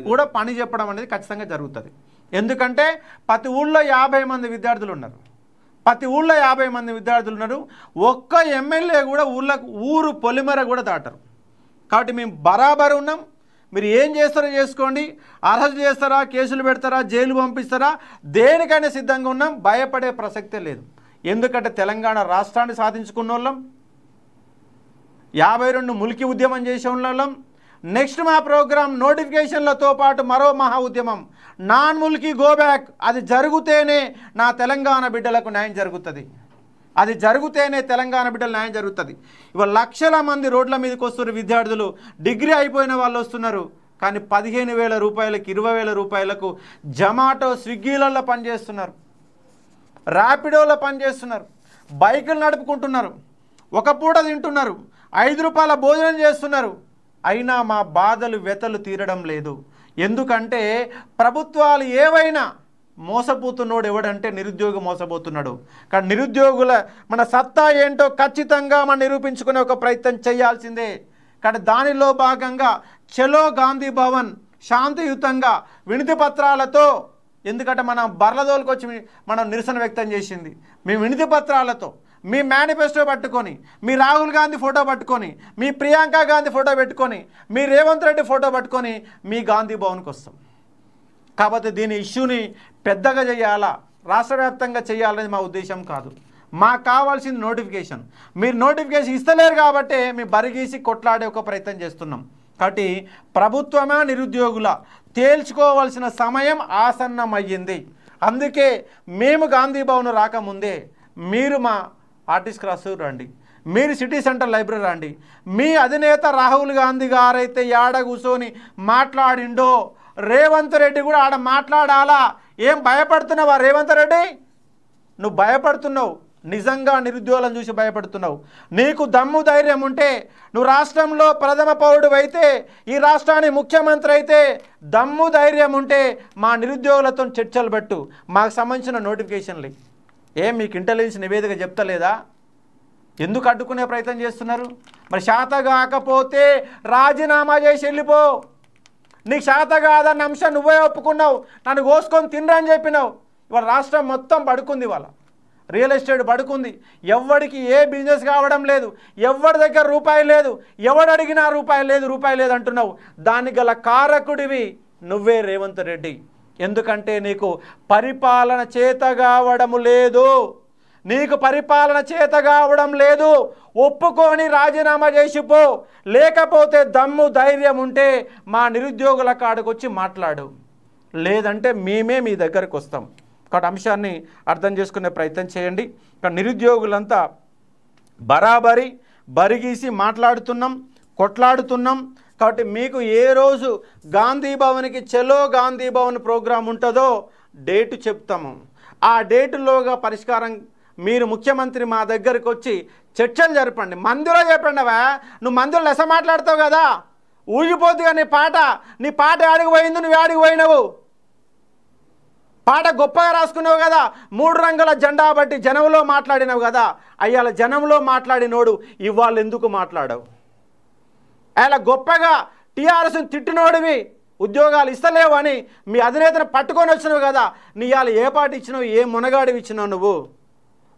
కూడా పని చెప్పడం అనేది ఖచ్చితంగా జరుగుతుంది. ఎందుకంటే ప్రతి ఊళ్ళో 50 మంది విద్యార్థులు ఉన్నారు. ఒక్క ఎమ్మెల్యే కూడా ఊరు పొలిమర కూడా దాటరు. కాబట్టి మేము బరాబర్ ఉన్నాం. మీరు ఏం చేస్తారో చేసుకోండి. అరెస్ట్ చేస్తారా, కేసులు పెడతారా, జైలు పంపిస్తారా, దేనికైనా సిద్ధంగా ఉన్నాం. భయపడే ప్రసక్తే లేదు. ఎందుకంటే తెలంగాణ రాష్ట్రాన్ని సాధించుకున్న వాళ్ళం, 52 ముల్కీ ఉద్యమం చేసే వాళ్ళం. నెక్స్ట్ మా ప్రోగ్రాం నోటిఫికేషన్లతో పాటు మరో మహా ఉద్యమం, నాన్ ముల్కీ గో బ్యాక్. అది జరిగితేనే నా తెలంగాణ బిడ్డలకు న్యాయం జరుగుతుంది. అది జరిగితేనే తెలంగాణ బిడ్డలు న్యాయం జరుగుతుంది. ఇవాళ లక్షల మంది రోడ్ల మీదకి వస్తున్నారు విద్యార్థులు. డిగ్రీ అయిపోయిన వాళ్ళు వస్తున్నారు. కానీ 15,000 రూపాయలకు, 20,000 రూపాయలకు జొమాటో, స్విగ్గీలలో పనిచేస్తున్నారు, ర్యాపిడోలో పనిచేస్తున్నారు, బైకులు నడుపుకుంటున్నారు, ఒక పూట తింటున్నారు, 5 రూపాయల భోజనం చేస్తున్నారు. అయినా మా బాధలు, వ్యతలు తీరడం లేదు. ఎందుకంటే ప్రభుత్వాలు ఏవైనా మోసపోతున్నాడు ఎవడంటే నిరుద్యోగి మోసపోతున్నాడు. కానీ నిరుద్యోగుల మన సత్తా ఏంటో ఖచ్చితంగా మనం నిరూపించుకునే ఒక ప్రయత్నం చేయాల్సిందే. కానీ దానిలో భాగంగా చలో గాంధీ భవన్ శాంతియుతంగా వినతి పత్రాలతో, ఎందుకంటే మనం బర్లదోలుకు వచ్చి మనం నిరసన వ్యక్తం చేసింది. మీ వినతి పత్రాలతో, మీ మేనిఫెస్టో పట్టుకొని, మీ రాహుల్ గాంధీ ఫోటో పట్టుకొని, మీ ప్రియాంక గాంధీ ఫోటో పెట్టుకొని, మీ రేవంత్ రెడ్డి ఫోటో పట్టుకొని మీ గాంధీ భవన్కి వస్తాం. కాకపోతే దీని ఇష్యూని పెద్దగా చేయాలా, రాష్ట్ర వ్యాప్తంగా చేయాలనేది మా ఉద్దేశం కాదు. మాకు కావాల్సింది నోటిఫికేషన్. మీరు నోటిఫికేషన్ ఇస్తలేరు కాబట్టి మేము బరిగీసి కొట్లాడే ఒక ప్రయత్నం చేస్తున్నాం. కాబట్టి ప్రభుత్వమే నిరుద్యోగుల తేల్చుకోవాల్సిన సమయం ఆసన్నమయ్యింది. అందుకే మేము గాంధీ భవన్ రాకముందే మీరు మా ఆర్టిస్ట్ క్రాస్ రండి, మీరు సిటీ సెంటర్ లైబ్రరీ రండి. మీ అధినేత రాహుల్ గాంధీ గారైతే ఆడ కూర్చొని మాట్లాడిండో రేవంత్ రెడ్డి కూడా ఆడ మాట్లాడాలా. ఏం భయపడుతున్నావా రేవంత్ రెడ్డి? నువ్వు భయపడుతున్నావు, నిజంగా నిరుద్యోగులను చూసి భయపడుతున్నావు. నీకు దమ్ము ధైర్యం ఉంటే, నువ్వు రాష్ట్రంలో ప్రథమ పౌరుడు అయితే, ఈ రాష్ట్రానికి ముఖ్యమంత్రి అయితే దమ్ము ధైర్యం ఉంటే మా నిరుద్యోగులతో చర్చలు పెట్టు. మాకు సంబంధించిన నోటిఫికేషన్లు ఏం మీకు ఇంటెలిజెన్స్ నివేదిక చెప్తలేదా? ఎందుకు అడ్డుకునే ప్రయత్నం చేస్తున్నారు? మరి శాత కాకపోతే రాజీనామా చేసి వెళ్ళిపో. నీకు శాత కాదన్న అంశం నువ్వే ఒప్పుకున్నావు, నన్ను కోసుకొని తినరని చెప్పినావు. ఇవాళ రాష్ట్రం మొత్తం పడుకుంది, ఇవాళ రియల్ ఎస్టేట్ పడుకుంది. ఎవరికి ఏ బిజినెస్ కావడం లేదు, ఎవరి దగ్గర రూపాయి లేదు, ఎవడు అడిగినా రూపాయి లేదు అంటున్నావు. దానికి గల కారకుడివి నువ్వే రేవంత్ రెడ్డి. ఎందుకంటే నీకు పరిపాలన చేత కావడం లేదు, నీకు పరిపాలన చేత కావడం లేదు. ఒప్పుకొని రాజీనామా చేసిపో. లేకపోతే దమ్ము ధైర్యం ఉంటే మా నిరుద్యోగుల కాడకు వచ్చి మాట్లాడు, లేదంటే మేమే మీ దగ్గరకు వస్తాం. కాబట్టి అంశాన్ని అర్థం చేసుకునే ప్రయత్నం చేయండి. కానీ నిరుద్యోగులంతా బరాబరి బరిగీసి మాట్లాడుతున్నాం, కొట్లాడుతున్నాం. కాబట్టి మీకు ఏ రోజు గాంధీ భవన్కి చలో గాంధీ భవన్ ప్రోగ్రాం ఉంటుందో డేటు చెప్తాము. ఆ డేటులోగా పరిష్కారం మీరు ముఖ్యమంత్రి మా దగ్గరికి వచ్చి చర్చలు జరపండి. మందులో చెప్పండివా, నువ్వు మందులు లెస మాట్లాడతావు కదా, ఊగిపోద్దిగా నీ పాట ఆడికి పోయింది, నువ్వు ఆడికి పోయినావు. పాట గొప్పగా రాసుకున్నావు కదా, 3 రంగుల జెండా బట్టి జనంలో మాట్లాడినావు కదా. అయ్యాల జనంలో మాట్లాడినోడు ఇవాళ ఎందుకు మాట్లాడవు? అలా గొప్పగా టీఆర్ఎస్ని తిట్టినోడివి, ఉద్యోగాలు ఇస్తలేవు అని మీ అధినేతను పట్టుకొని వచ్చినావు కదా. నీ ఇవాళ ఏ పాట ఇచ్చినావు, ఏ మునగాడివి ఇచ్చినావు? నువ్వు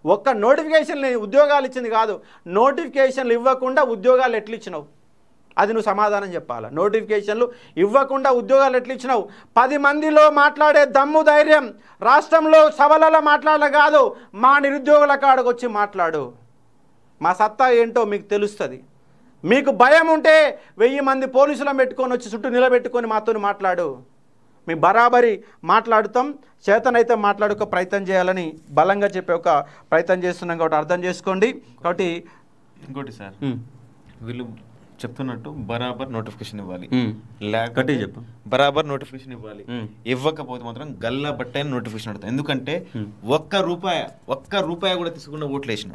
ఒక్క నోటిఫికేషన్లు ఉద్యోగాలు ఇచ్చింది కాదు, నోటిఫికేషన్లు ఇవ్వకుండా ఉద్యోగాలు ఎట్లు ఇచ్చినావు అది నువ్వు సమాధానం చెప్పాలి. నోటిఫికేషన్లు ఇవ్వకుండా ఉద్యోగాలు ఎట్లు ఇచ్చినావు? 10 మందిలో మాట్లాడే దమ్ము ధైర్యం రాష్ట్రంలో సభలలో మాట్లాడలే కాదు, మా నిరుద్యోగుల కాడకు వచ్చి మాట్లాడు. మా సత్తా ఏంటో మీకు తెలుస్తుంది. మీకు భయం ఉంటే 1000 మంది పోలీసులను పెట్టుకొని వచ్చి చుట్టూ నిలబెట్టుకొని మాతో మాట్లాడు. మీ బరాబరి మాట్లాడుతాం, చేతనైతే మాట్లాడుకో ప్రయత్నం చేయాలని బలంగా చెప్పే ఒక ప్రయత్నం చేస్తున్నాం. కాబట్టి అర్థం చేసుకోండి. కాబట్టి ఇంకోటి సార్, వీళ్ళు చెప్తున్నట్టు బరాబర్ నోటిఫికేషన్ ఇవ్వాలి, లేకపోతే చెప్పు బరాబర్ నోటిఫికేషన్ ఇవ్వాలి. ఇవ్వకపోతే మాత్రం గల్లా బట్ట నోటిఫికేషన్ అడుగుతాం. ఎందుకంటే ఒక్క రూపాయి కూడా తీసుకున్న ఓట్లు వేసిన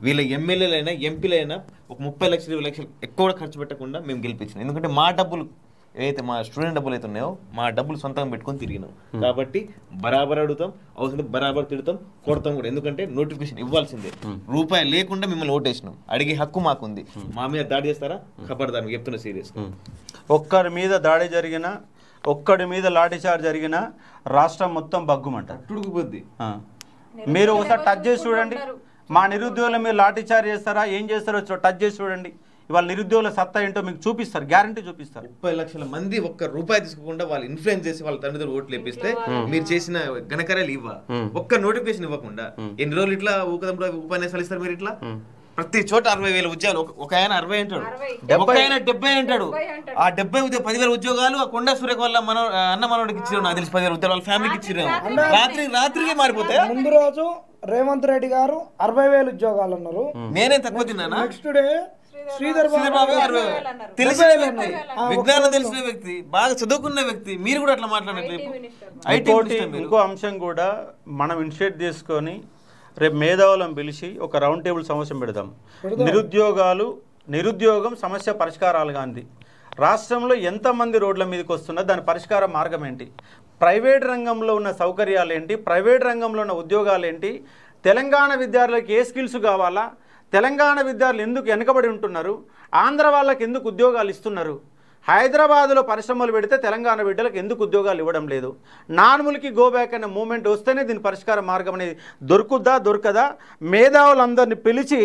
వీళ్ళ ఎమ్మెల్యేలైనా ఎంపీలైనా ఒక 30 లక్షలు 20 లక్షలు ఎక్కువ ఖర్చు పెట్టకుండా మేము గెలిపించినాం. ఎందుకంటే మా డబ్బులు ఏదైతే మా స్టూడెంట్ డబ్బులు అయితే ఉన్నాయో మా డబ్బులు సొంతంగా పెట్టుకొని తిరిగినాం. కాబట్టి బరాబర్ అడుగుతాం, అవసరం బరాబర్ తిడతాం, కొడతాం కూడా. ఎందుకంటే నోటిఫికేషన్ ఇవ్వాల్సిందే. రూపాయి లేకుండా మిమ్మల్ని ఓటేసినాం, అడిగే హక్కు మాకుంది. మా మీద దాడి చేస్తారా? ఖబర్దార్, చెప్తున్నా సీరియస్. ఒక్కరి మీద దాడి జరిగినా, ఒక్కడి మీద లాఠీచార్జ్ జరిగినా రాష్ట్రం మొత్తం బగ్గుమంటారు, తుడుకుపోద్ది. మీరు ఒకసారి టచ్ చేసి చూడండి, మా నిరుద్యోగుల మీరు లాఠీచార్జ్ చేస్తారా, ఏం చేస్తారో టచ్ చేసి చూడండి. ఇవాళ నిరుద్యోగుల సత్తా ఏంటో మీకు చూపిస్తారు, గ్యారంటీ చూపిస్తారు. 30 లక్షల మంది ఒక్క రూపాయి తీసుకోకుండా వాళ్ళు ఇన్ఫ్లుయెన్స్ చేసి వాళ్ళ తండ్రి ఓట్లు వేపిస్తే మీరు చేసిన ఘనకార్యాలు ఇవ్వ. ఒక్క నోటిఫికేషన్ ఇవ్వకుండా ఎన్ని రోజులు ఇట్లా ఊకదంలో ఉపన్యాసాలు ఇస్తారు మీరు? ఇట్లా ప్రతి చోట 60,000 ఉద్యోగాలు. ఒక ఆయన 60 అంటాడు, ఒక ఆయన 70 అంటాడు. ఆ 70 10,000 ఉద్యోగాలు ఆ కొండ సూర్య వాళ్ళ అన్న మనోడికి ఇచ్చారు, నాకు తెలిసి 10,000 ఉద్యోగాలు వాళ్ళ ఫ్యామిలీకి ఇచ్చారు. రాత్రికి మారిపోతే ముందు రోజు రేవంత్ రెడ్డి గారు 60,000 ఉద్యోగాలు అన్నారు. నేనే తక్కువ తిన్నానా? నెక్స్ట్ డే శ్రీధర్ బాబు తెలిసిన వ్యక్తి, విజ్ఞానం తెలిసిన వ్యక్తి, బాగా చదువుకున్న వ్యక్తి, మీరు కూడా అట్లా మాట్లాడట్లేదు. ఇంకో అంశం కూడా మనం ఇనిషియేట్ చేసుకొని రేపు మేధావులను పిలిచి ఒక రౌండ్ టేబుల్ సమావేశం పెడదాం. నిరుద్యోగం సమస్య పరిష్కారాలు గాంధీ రాష్ట్రంలో ఎంతమంది రోడ్ల మీదకి వస్తున్నారు, దాని పరిష్కార మార్గం ఏంటి, ప్రైవేట్ రంగంలో ఉన్న సౌకర్యాలు ఏంటి, ప్రైవేట్ రంగంలో ఉన్న ఉద్యోగాలు ఏంటి, తెలంగాణ విద్యార్థులకు ఏ స్కిల్స్ కావాలా, తెలంగాణ విద్యార్థులు ఎందుకు వెనుకబడి ఉంటున్నారు, ఆంధ్ర వాళ్ళకి ఎందుకు ఉద్యోగాలు ఇస్తున్నారు, హైదరాబాద్లో పరిశ్రమలు పెడితే తెలంగాణ బిడ్డలకు ఎందుకు ఉద్యోగాలు ఇవ్వడం లేదు, నార్మల్కి గో బ్యాక్ అనే మూమెంట్ వస్తేనే దీని పరిష్కార మార్గం అనేది దొరకదా? మేధావులందరినీ పిలిచి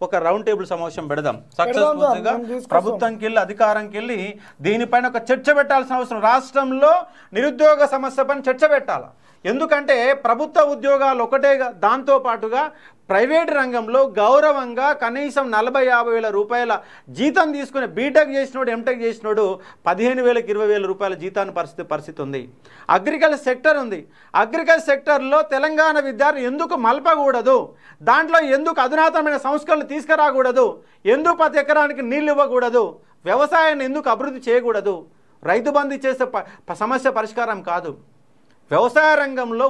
ఒక రౌండ్ టేబుల్ సమావేశం పెడదాం సక్సెస్ఫుల్గా ప్రభుత్వంకి వెళ్ళి అధికారంకి వెళ్ళి దీనిపైన ఒక చర్చ పెట్టాల్సిన అవసరం. రాష్ట్రంలో నిరుద్యోగ సమస్య పైన చర్చ పెట్టాలి. ఎందుకంటే ప్రభుత్వ ఉద్యోగాలు ఒకటేగా, దాంతోపాటుగా ప్రైవేట్ రంగంలో గౌరవంగా కనీసం 40-50 వేల రూపాయల జీతం తీసుకుని బీటెక్ చేసినోడు ఎంటెక్ చేసినోడు 15,000 20,000 రూపాయల జీతాన్ని పరిస్థితి ఉంది. అగ్రికల్చర్ సెక్టర్ ఉంది. అగ్రికల్చర్ సెక్టర్లో తెలంగాణ విద్యార్థులు ఎందుకు మలపకూడదు, దాంట్లో ఎందుకు అధునాతనమైన సంస్కరణలు తీసుకురాకూడదు, ఎందుకు ప్రతి ఎకరానికి నీళ్ళు ఇవ్వకూడదు, వ్యవసాయాన్ని ఎందుకు అభివృద్ధి చేయకూడదు, రైతు బంధు చేసే సమస్య పరిష్కారం కాదు. వ్యవసాయ రంగంలో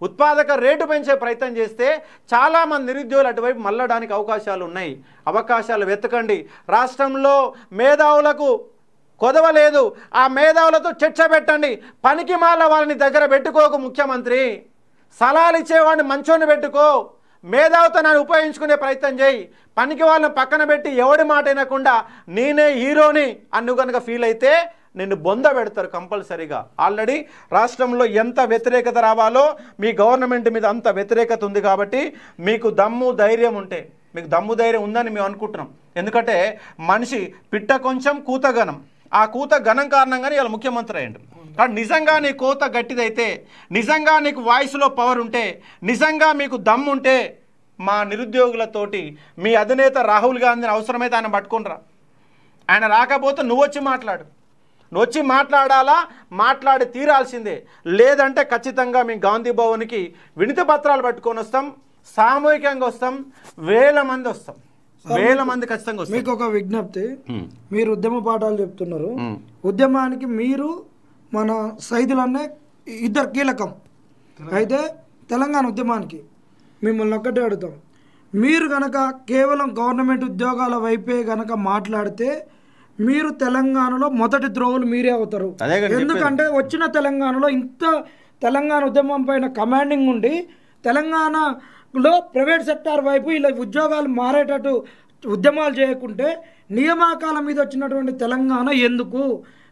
ఉత్పాదక రేటు పెంచే ప్రయత్నం చేస్తే చాలామంది నిరుద్యోగులు అటువైపు మళ్ళడానికి అవకాశాలు ఉన్నాయి. అవకాశాలు వెతకండి. రాష్ట్రంలో మేధావులకు కొదవలేదు. ఆ మేధావులతో చర్చ పెట్టండి. పనికి మాల వాళ్ళని దగ్గర పెట్టుకోకు ముఖ్యమంత్రి. సలహాలు ఇచ్చేవాడిని మంచోని పెట్టుకో. మేధావితనాన్ని ఉపయోగించుకునే ప్రయత్నం చేయి. పనికి వాళ్ళని పక్కన పెట్టి ఎవడి మాట వినకుండా నేనే హీరోని అని కనుక ఫీల్ అయితే నిన్ను బొంద పెడతారు కంపల్సరీగా. ఆల్రెడీ రాష్ట్రంలో ఎంత వ్యతిరేకత రావాలో మీ గవర్నమెంట్ మీద అంత వ్యతిరేకత ఉంది. కాబట్టి మీకు దమ్ము ధైర్యం ఉంటే, మీకు దమ్ము ధైర్యం ఉందని మేము అనుకుంటున్నాం. ఎందుకంటే మనిషి పిట్ట కొంచెం కూత ఘనం, ఆ కూత ఘనం కారణంగానే ఇలా ముఖ్యమంత్రి అయ్యాడు. కానీ నిజంగా నీ కోత గట్టిదైతే, నిజంగా నీకు వాయిస్లో పవర్ ఉంటే, నిజంగా మీకు దమ్ము ఉంటే మా నిరుద్యోగులతోటి మీ అధినేత రాహుల్ గాంధీని అవసరమైతే ఆయన పట్టుకునిరా. ఆయన రాకపోతే నువ్వు వచ్చి మాట్లాడు. నువ్వు వచ్చి మాట్లాడాలా, మాట్లాడి తీరాల్సిందే. లేదంటే ఖచ్చితంగా మేము గాంధీ భవన్కి వినతి పత్రాలు పట్టుకొని వస్తాం, సామూహికంగా వస్తాం, 1000 మంది వస్తాం, 1000 మంది ఖచ్చితంగా వస్తాం. మీకు ఒక విజ్ఞప్తి, మీరు ఉద్యమ పాఠాలు చెప్తున్నారు. ఉద్యమానికి మీరు మన సైదులనే ఇద్దరు కీలకం. అయితే తెలంగాణ ఉద్యమానికి మిమ్మల్ని ఒక్కటే అడుగుతాం, మీరు కనుక కేవలం గవర్నమెంట్ ఉద్యోగాల వైపే కనుక మాట్లాడితే మీరు తెలంగాణలో మొదటి ద్రోవులు మీరే అవుతారు. ఎందుకంటే వచ్చిన తెలంగాణలో ఇంత తెలంగాణ ఉద్యమం పైన కమాండింగ్ ఉండి తెలంగాణలో ప్రైవేట్ సెక్టార్ వైపు ఇలా ఉద్యోగాలు మారేటట్టు ఉద్యమాలు చేయకుంటే నియామకాల మీద వచ్చినటువంటి తెలంగాణ ఎందుకు?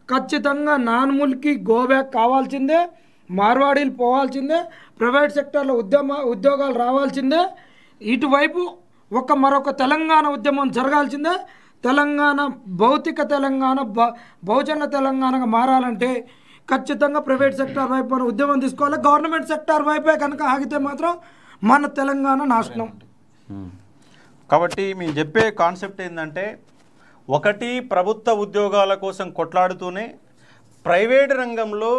ఖచ్చితంగా నాన్ ముల్కీ గోబ్యాక్ కావాల్సిందే, మార్వాడీలు పోవాల్సిందే, ప్రైవేట్ సెక్టార్లో ఉద్యోగాలు రావాల్సిందే, ఇటువైపు మరొక తెలంగాణ ఉద్యమం జరగాల్సిందే. తెలంగాణ భౌతిక తెలంగాణ బహుజన తెలంగాణగా మారాలంటే ఖచ్చితంగా ప్రైవేట్ సెక్టార్ వైపు మనం ఉద్యమం తీసుకోవాలి. గవర్నమెంట్ సెక్టార్ వైపే కనుక ఆగితే మాత్రం మన తెలంగాణ నాశనం. కాబట్టి మేము చెప్పే కాన్సెప్ట్ ఏంటంటే, ఒకటి ప్రభుత్వ ఉద్యోగాల కోసం కొట్లాడుతూనే ప్రైవేటు రంగంలో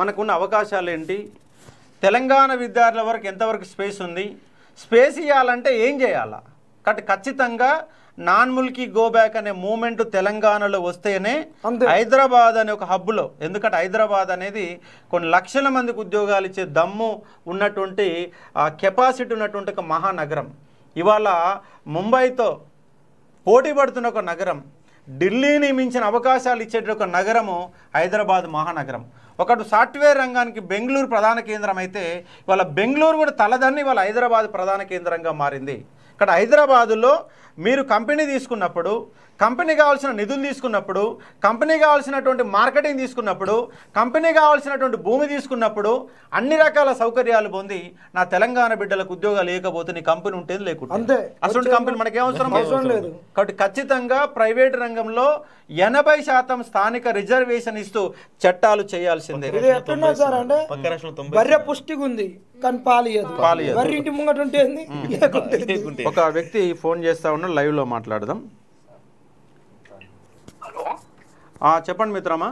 మనకున్న అవకాశాలు ఏంటి, తెలంగాణ విద్యార్థుల వరకు ఎంతవరకు స్పేస్ ఉంది, స్పేస్ ఇవ్వాలంటే ఏం చేయాలా. కాబట్టి ఖచ్చితంగా నాన్ ముల్కీ గోబ్యాక్ అనే మూమెంట్ తెలంగాణలో వస్తేనే హైదరాబాద్ అనే ఒక హబ్లో, ఎందుకంటే హైదరాబాద్ అనేది కొన్ని లక్షల మందికి ఉద్యోగాలు ఇచ్చే దమ్ము ఉన్నటువంటి కెపాసిటీ ఉన్నటువంటి ఒక మహానగరం. ఇవాళ ముంబైతో పోటీ పడుతున్న ఒక నగరం, ఢిల్లీని మించిన అవకాశాలు ఇచ్చే ఒక నగరము హైదరాబాద్ మహానగరం. ఒకటి సాఫ్ట్వేర్ రంగానికి బెంగళూరు ప్రధాన కేంద్రం అయితే ఇవాళ బెంగళూరు కూడా తలదన్ని ఇవాళ హైదరాబాద్ ప్రధాన కేంద్రంగా మారింది. ఇక్కడ హైదరాబాదులో మీరు కంపెనీ తీసుకున్నప్పుడు, కంపెనీ కావాల్సిన నిధులు తీసుకున్నప్పుడు, కంపెనీ కావాల్సినటువంటి మార్కెటింగ్ తీసుకున్నప్పుడు, కంపెనీ కావాల్సినటువంటి భూమి తీసుకున్నప్పుడు అన్ని రకాల సౌకర్యాలు పొంది నా తెలంగాణ బిడ్డలకు ఉద్యోగాలు లేకపోతే నీ కంపెనీ ఉంటేది లేకుంటే అసలు కంపెనీ మనకి అవసరం లేదు. కాబట్టి ఖచ్చితంగా ప్రైవేట్ రంగంలో 80% స్థానిక రిజర్వేషన్ ఇస్తూ చట్టాలు చేయాల్సిందే. పుష్టిగా ఉంది కానీ పాలియదు. ముంగట ఉంటే ఒక వ్యక్తి ఫోన్ చేస్తా ఉన్నాడు, లైవ్ లో మాట్లాడదాం. చెప్పండి మిత్రమా.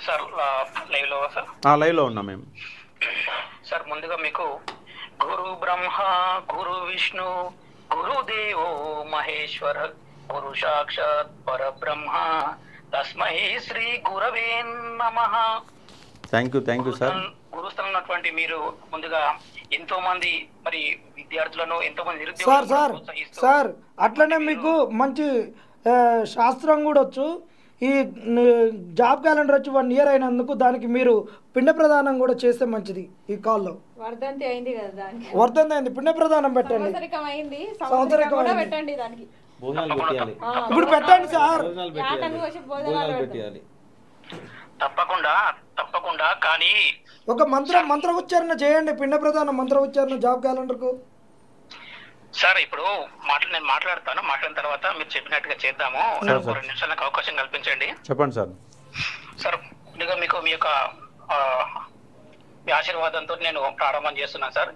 సార్ లైవ్ లో ఉన్నాం మేము. సార్ ముందుగా మీకు గురు బ్రహ్మ గురు విష్ణు గురుదేవో మహేశ్వర గురు సాక్షాత్ పరబ్రహ్మ తస్మై శ్రీ గురవే నమః. Thank you sir. గురుస్థానం ఉన్నటువంటి మీరు ముందుగా ఎంతో మంది మరి విద్యార్థులను ఎంతో మంది నిరుద్యోగులు సార్ అట్లనే మీకు మంచి శాస్త్రం కూడా వచ్చు. ఈ జాబ్ క్యాలెండర్ వచ్చి 1 year అయినందుకు దానికి మీరు పిండ ప్రదానం కూడా చేస్తే మంచిది. ఈ కాల్లో వర్ధంతి అయింది కదా, దానికి వర్ధంతి అయింది, పిండ ప్రదానం పెట్టండి. ఇప్పుడు పెట్టండి సార్. తప్పకుండా కానీ ఒక మంత్ర ఉచ్చారణ చేయండి, పిండ ప్రదానం మంత్ర ఉచ్చారణ జాబ్ క్యాలెండర్ కు. సార్ ఇప్పుడు నేను మాట్లాడతాను. మాట్లాడిన తర్వాత మీరు చెప్పినట్టుగా చేద్దాము. నాకు 2 నిమిషాలు నాకు అవకాశం కల్పించండి. చెప్పండి సార్. సార్ ముందుగా మీకు మీ యొక్క మీ ఆశీర్వాదంతో నేను ప్రారంభం చేస్తున్నాను సార్.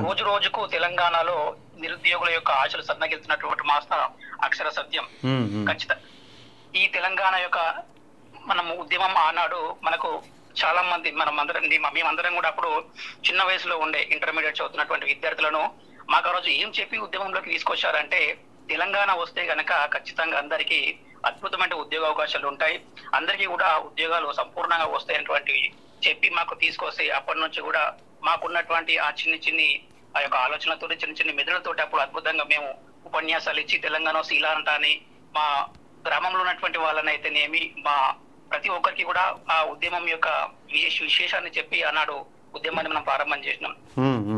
రోజు రోజుకు తెలంగాణలో నిరుద్యోగుల యొక్క ఆశలు సన్నగిలుతున్నటువంటి మాస్త అక్షర సత్యం. ఖచ్చితంగా ఈ తెలంగాణ యొక్క మనము ఉద్యమం ఆనాడు మనకు చాలా మంది మేమందరం కూడా అప్పుడు చిన్న వయసులో ఉండే ఇంటర్మీడియట్ చదువుతున్నటువంటి విద్యార్థులను మాకు ఆ రోజు ఏం చెప్పి ఉద్యమంలోకి తీసుకొచ్చారంటే, తెలంగాణ వస్తే గనక ఖచ్చితంగా అందరికీ అద్భుతమైన ఉద్యోగ అవకాశాలు ఉంటాయి, అందరికీ కూడా ఉద్యోగాలు సంపూర్ణంగా వస్తాయనేటువంటి చెప్పి మాకు తీసుకొస్తే అప్పటి నుంచి కూడా మాకున్నటువంటి ఆ చిన్ని ఆ యొక్క ఆలోచనలతో చిన్న మెదడులతోటి అప్పుడు అద్భుతంగా మేము ఉపన్యాసాలు ఇచ్చి తెలంగాణ ఇలా అంటాని మా గ్రామంలో ఉన్నటువంటి వాళ్ళనైతేనేమి మా ప్రతి ఒక్కరికి కూడా ఆ ఉద్యమం యొక్క విశేషాన్ని చెప్పి ఆనాడు ఉద్యమాన్ని మనం ప్రారంభం చేసినాం.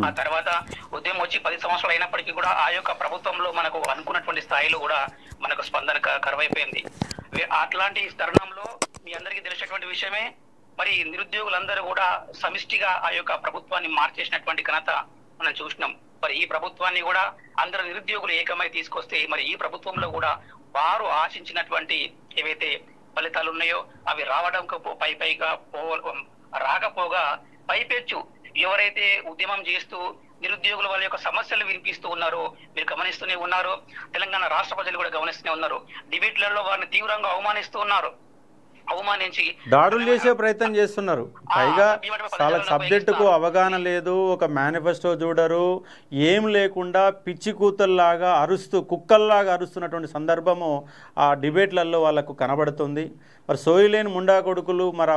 ఆ తర్వాత ఉద్యమం వచ్చి 10 సంవత్సరాలు అయినప్పటికీ కూడా ఆ యొక్క ప్రభుత్వంలో మనకు అనుకున్నటువంటి స్థాయిలో కూడా మనకు స్పందన కరువైపోయింది. అట్లాంటి తరుణంలో మీ అందరికీ తెలిసినటువంటి విషయమే, మరి నిరుద్యోగులందరూ కూడా సమిష్టిగా ఆ యొక్క ప్రభుత్వాన్ని మార్చేసినటువంటి ఘనత మనం చూసినాం. మరి ఈ ప్రభుత్వాన్ని కూడా అందరు నిరుద్యోగులు ఏకమై తీసుకొస్తే మరి ఈ ప్రభుత్వంలో కూడా వారు ఆశించినటువంటి ఏవైతే ఫలితాలు ఉన్నాయో అవి రావడంకు పైగా రాకపోగా పైపెచ్చు ఎవరైతే ఉద్యమం చేస్తూ నిరుద్యోగుల వాళ్ళ యొక్క సమస్యలు వినిపిస్తూ ఉన్నారో మీరు గమనిస్తూనే ఉన్నారు. తెలంగాణ రాష్ట్ర ప్రజలు కూడా గమనిస్తూనే ఉన్నారు. డిబేట్లలో వారిని తీవ్రంగా అవమానించి దాడులు చేసే ప్రయత్నం చేస్తున్నారు. పైగా చాలా సబ్జెక్టుకు అవగాహన లేదు, ఒక మేనిఫెస్టో చూడరు, ఏం లేకుండా పిచ్చి కూతుల్లాగా కుక్కల్లాగా అరుస్తున్నటువంటి సందర్భము ఆ డిబేట్లలో వాళ్ళకు కనబడుతుంది. మరి సోయిలేని ముండా కొడుకులు మరి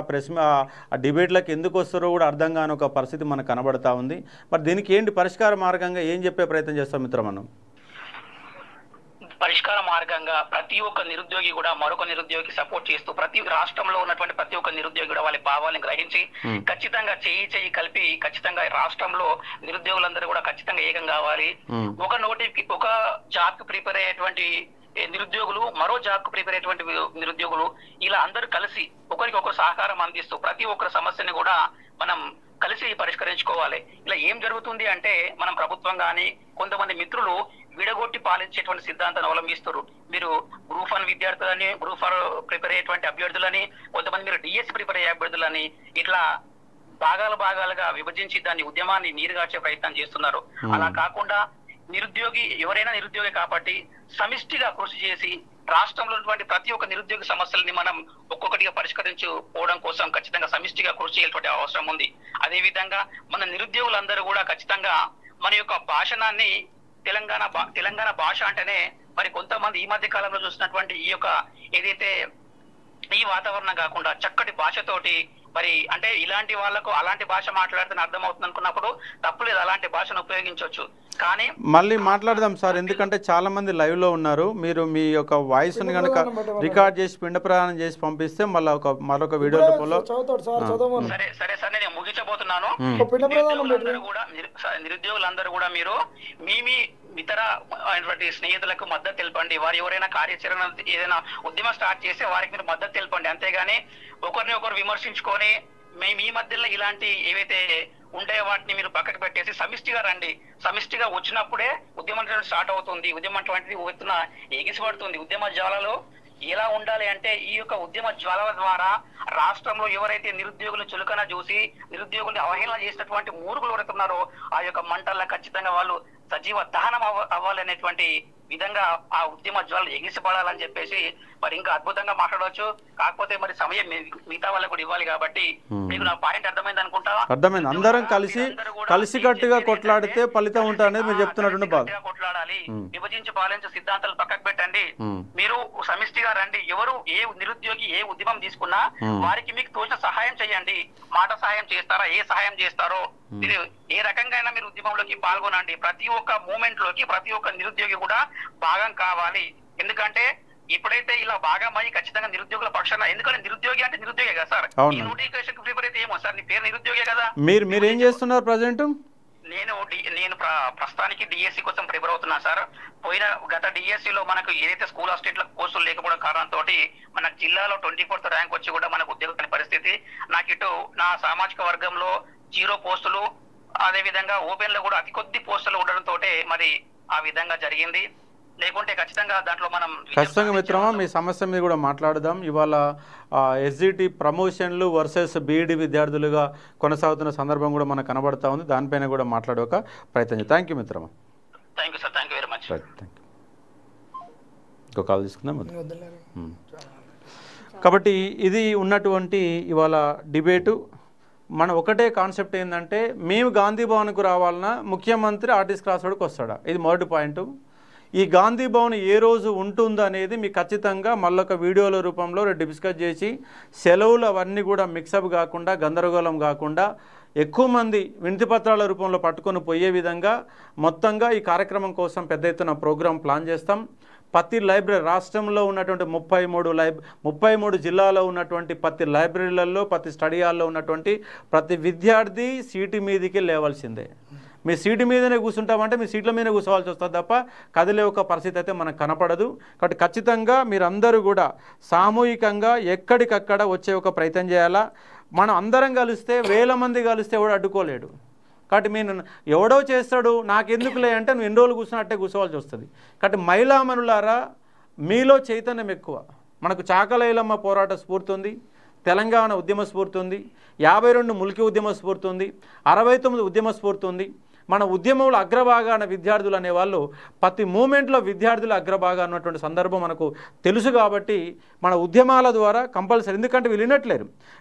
ఆ డిబేట్లకు ఎందుకు వస్తారో కూడా అర్థం కాని ఒక పరిస్థితి మనకు కనబడతా ఉంది. మరి దీనికి ఏంటి పరిష్కార మార్గంగా ఏం చెప్పే ప్రయత్నం చేస్తాం మిత్రం? మనం పరిష్కార మార్గంగా ప్రతి ఒక్క నిరుద్యోగి కూడా మరొక నిరుద్యోగికి సపోర్ట్ చేస్తూ ప్రతి రాష్ట్రంలో ఉన్నటువంటి ప్రతి ఒక్క నిరుద్యోగి కూడా వాళ్ళ భావాలను గ్రహించి ఖచ్చితంగా చేయి కలిపి ఖచ్చితంగా రాష్ట్రంలో నిరుద్యోగులందరూ కూడా ఖచ్చితంగా ఏకం కావాలి. ఒక జాబ్ కి ప్రిపేర్ అయ్యేటువంటి నిరుద్యోగులు, మరో జాబ్ కు ప్రిపేర్ అయ్యేటువంటి నిరుద్యోగులు, ఇలా అందరూ కలిసి ఒకరికొకరు సహకారం అందిస్తూ ప్రతి ఒక్కరి సమస్యని కూడా మనం కలిసి పరిష్కరించుకోవాలి. ఇలా ఏం జరుగుతుంది అంటే మనం ప్రభుత్వం కానీ కొంతమంది మిత్రులు విడగొట్టి పాలించేటువంటి సిద్ధాంతాన్ని అవలంబిస్తారు. మీరు గ్రూప్ 1 విద్యార్థులని, గ్రూప్ 4 ప్రిపేర్ అయ్యేటువంటి అభ్యర్థులని, కొంతమంది మీరు డిఎస్సి ప్రిపేర్ అయ్యే అభ్యర్థులని ఇట్లా భాగాలుగా విభజించి దాన్ని ఉద్యమాన్ని నీరుగార్చే ప్రయత్నం చేస్తున్నారు. అలా కాకుండా ఎవరైనా నిరుద్యోగి కాబట్టి సమిష్టిగా కృషి చేసి రాష్ట్రంలో ఉన్నటువంటి ప్రతి ఒక్క నిరుద్యోగ సమస్యలని మనం ఒక్కొక్కటిగా పరిష్కరించుకోవడం కోసం ఖచ్చితంగా సమిష్టిగా కృషి చేయాల్సిన అవసరం ఉంది. అదే విధంగా మన నిరుద్యోగులందరూ కూడా ఖచ్చితంగా మన యొక్క భాషణాన్ని తెలంగాణ భాష అంటేనే మరి కొంతమంది ఈ మధ్య కాలంలో చూసినటువంటి ఈ యొక్క ఏదైతే ఈ వాతావరణం కాకుండా చక్కటి భాషతోటి మరి అంటే ఇలాంటి వాళ్ళకు అలాంటి భాష మాట్లాడితే అర్థమవుతుంది అనుకున్నప్పుడు తప్పులేదు, అలాంటి భాషను ఉపయోగించవచ్చు. కానీ మళ్ళీ మాట్లాడదాం సార్, ఎందుకంటే చాలా మంది లైవ్ లో ఉన్నారు. మీరు మీ యొక్క వాయిస్ ని కనుక రికార్డ్ చేసి పిండ ప్రయాణం చేసి పంపిస్తే మరొక వీడియో సరే సరే నేను ముగించబోతున్నాను. నిరుద్యోగులందరూ కూడా మీరు మీ ఇతర స్నేహితులకు మద్దతు తెలపండి. వారు ఎవరైనా కార్యాచరణ ఏదైనా ఉద్యమం స్టార్ట్ చేస్తే వారికి మీరు మద్దతు తెలపండి. అంతేగాని ఒకరిని ఒకరు విమర్శించుకొని మీ మధ్యలో ఇలాంటి ఏవైతే ఉంటాయో వాటిని మీరు పక్కకు పెట్టేసి సమిష్టిగా రండి. సమిష్టిగా వచ్చినప్పుడే ఉద్యమం స్టార్ట్ అవుతుంది. ఉద్యమం అటువంటిది ఎత్తున ఎగిసిపడుతుంది. ఉద్యమ జ్వాలలో ఎలా ఉండాలి అంటే ఈ యొక్క ఉద్యమ జ్వాలల ద్వారా రాష్ట్రంలో ఎవరైతే నిరుద్యోగులు చులకన చూసి నిరుద్యోగుల్ని అవహేళన చేసినటువంటి మూర్ఖులు ఎవరైతున్నారో ఆ యొక్క మంటల్లో ఖచ్చితంగా వాళ్ళు సజీవ దహనం అవ్వాలనేటువంటి విధంగా ఆ ఉద్యమ జ్వాలలు ఎగిసిపడాలని చెప్పేసి మరి ఇంకా అద్భుతంగా మాట్లాడవచ్చు. కాకపోతే మరి సమయం మిగతా వాళ్ళకు కూడా ఇవ్వాలి కాబట్టి మీకు నా పాయింట్ అర్థమైంది అనుకుంటా. అర్థమైంది. అందరం కలిసికట్టుగా కొట్లాడితే ఫలితం ఉంటుంది మీరు చెప్తున్నట్టు. కొట్లాడాలి, విభజించి పాలించే సిద్ధాంతాలు పక్కకు పెట్టండి. మీరు సమిష్టిగా రండి. ఎవరు ఏ నిరుద్యోగి ఏ ఉద్యమం తీసుకున్నా వారికి మీకు తోచిన సహాయం చేయండి. మాట సహాయం చేస్తారా, ఏ సహాయం చేస్తారో మీరు ఏ రకంగా మీరు ఉద్యమంలోకి పాల్గొనండి. ప్రతి ఒక్క మూమెంట్ లోకి ప్రతి ఒక్క నిరుద్యోగి కూడా భాగం కావాలి. ఎందుకంటే ఇప్పుడైతే ఇలా భాగమై ఖచ్చితంగా నిరుద్యోగుల పక్షాన, ఎందుకంటే నిరుద్యోగి అంటే నిరుద్యోగే కదా సార్. ఈ నోటిఫికేషన్ కి ప్రిపేర్ అయితే ఏమో సార్ నీ పేరు నిరుద్యోగే కదా. మీరు ఏం చేస్తున్నారు ప్రజెంట్? నేను ప్రస్తుతానికి డిఎస్సి కోసం ప్రిపేర్ అవుతున్నా సార్. గత డిఎస్సిలో మనకు ఏదైతే స్కూల్ అసిస్టెంట్ల కోర్సులు లేకపోవడం కారణంతో మన జిల్లాలో 24th ర్యాంక్ వచ్చి కూడా మనకు ఉద్యోగం కాని పరిస్థితి. నాకు ఇటు నా సామాజిక వర్గంలో 0 పోస్టులు, అదే విధంగా ఓపెన్ లో కూడా అతి కొద్ది పోస్టులు ఉండడంతో మరి ఆ విధంగా జరిగింది. లేకుంటే ఖచ్చితంగా దాంట్లో మనం ఖచ్చితంగా మిత్రమా మీ సమస్య మీద కూడా మాట్లాడదాం. ఇవాళ ఎస్జిటి ప్రమోషన్లు వర్సెస్ బీఈడి విద్యార్థులుగా కొనసాగుతున్న సందర్భం కూడా మనకు కనబడతా ఉంది. దానిపైన కూడా మాట్లాడే ఒక ప్రయత్నం చేద్దాం. థ్యాంక్ యూ మిత్రమా. Thank you sir, thank you very much. Right, thank you. ఇంకో కాల్ తీసుకుందాం. కాబట్టి ఇది ఉన్నటువంటి ఇవాళ డిబేటు. మన ఒకటే కాన్సెప్ట్ ఏంటంటే మేము గాంధీ భవన్కు రావాలన్నా ముఖ్యమంత్రి ఆర్టిస్ట్ క్రాస్ రోడ్కి వస్తాడా, ఇది మొదటి పాయింట్. ఈ గాంధీ భవన్ ఏ రోజు ఉంటుందో అనేది మీకు ఖచ్చితంగా మళ్ళొక వీడియోల రూపంలో డిస్కస్ చేసి సెలవులు అవన్నీ కూడా మిక్సప్ కాకుండా గందరగోళం కాకుండా ఎక్కువ మంది వినతిపత్రాల రూపంలో పట్టుకొని పోయే విధంగా మొత్తంగా ఈ కార్యక్రమం కోసం పెద్ద ఎత్తున ప్రోగ్రాం ప్లాన్ చేస్తాం. ప్రతి లైబ్రరీ రాష్ట్రంలో ఉన్నటువంటి 33 జిల్లాలో ఉన్నటువంటి ప్రతి లైబ్రరీలలో ప్రతి స్టడీ హాల్లో ఉన్నటువంటి ప్రతి విద్యార్థి సీటు మీదకి లేవాల్సిందే. మీ సీటు మీదనే కూర్చుంటామంటే మీ సీట్ల మీదనే కూర్చోవాల్సి వస్తుంది తప్ప కదిలే ఒక పరిస్థితి అయితే మనకు కనపడదు. కాబట్టి ఖచ్చితంగా మీరందరూ కూడా సామూహికంగా ఎక్కడికక్కడ వచ్చే ఒక ప్రయత్నం చేయాలా. మనం అందరం కలిస్తే 1000 మంది కలిస్తే ఎవడు అడ్డుకోలేడు. కాబట్టి నేను ఎవడో చేస్తాడు నాకెందుకులే అంటే నువ్వు ఎన్ని రోజులు కూర్చున్నట్టే కూర్చోవాల్సి వస్తుంది. కాబట్టి మహిళామణులారా మీలో చైతన్యం ఎక్కువ. మనకు చాకలైలమ్మ పోరాట స్ఫూర్తి ఉంది, తెలంగాణ ఉద్యమ స్ఫూర్తి ఉంది, 52 ముల్కీ ఉద్యమ స్ఫూర్తి ఉంది, 69 ఉద్యమ స్ఫూర్తి ఉంది. మన ఉద్యమంలో అగ్రభాగాన విద్యార్థులు అనేవాళ్ళు ప్రతి మూమెంట్లో విద్యార్థులు అగ్రభాగా ఉన్నటువంటి సందర్భం మనకు తెలుసు. కాబట్టి మన ఉద్యమాల ద్వారా కంపల్సరీ, ఎందుకంటే వీళ్ళు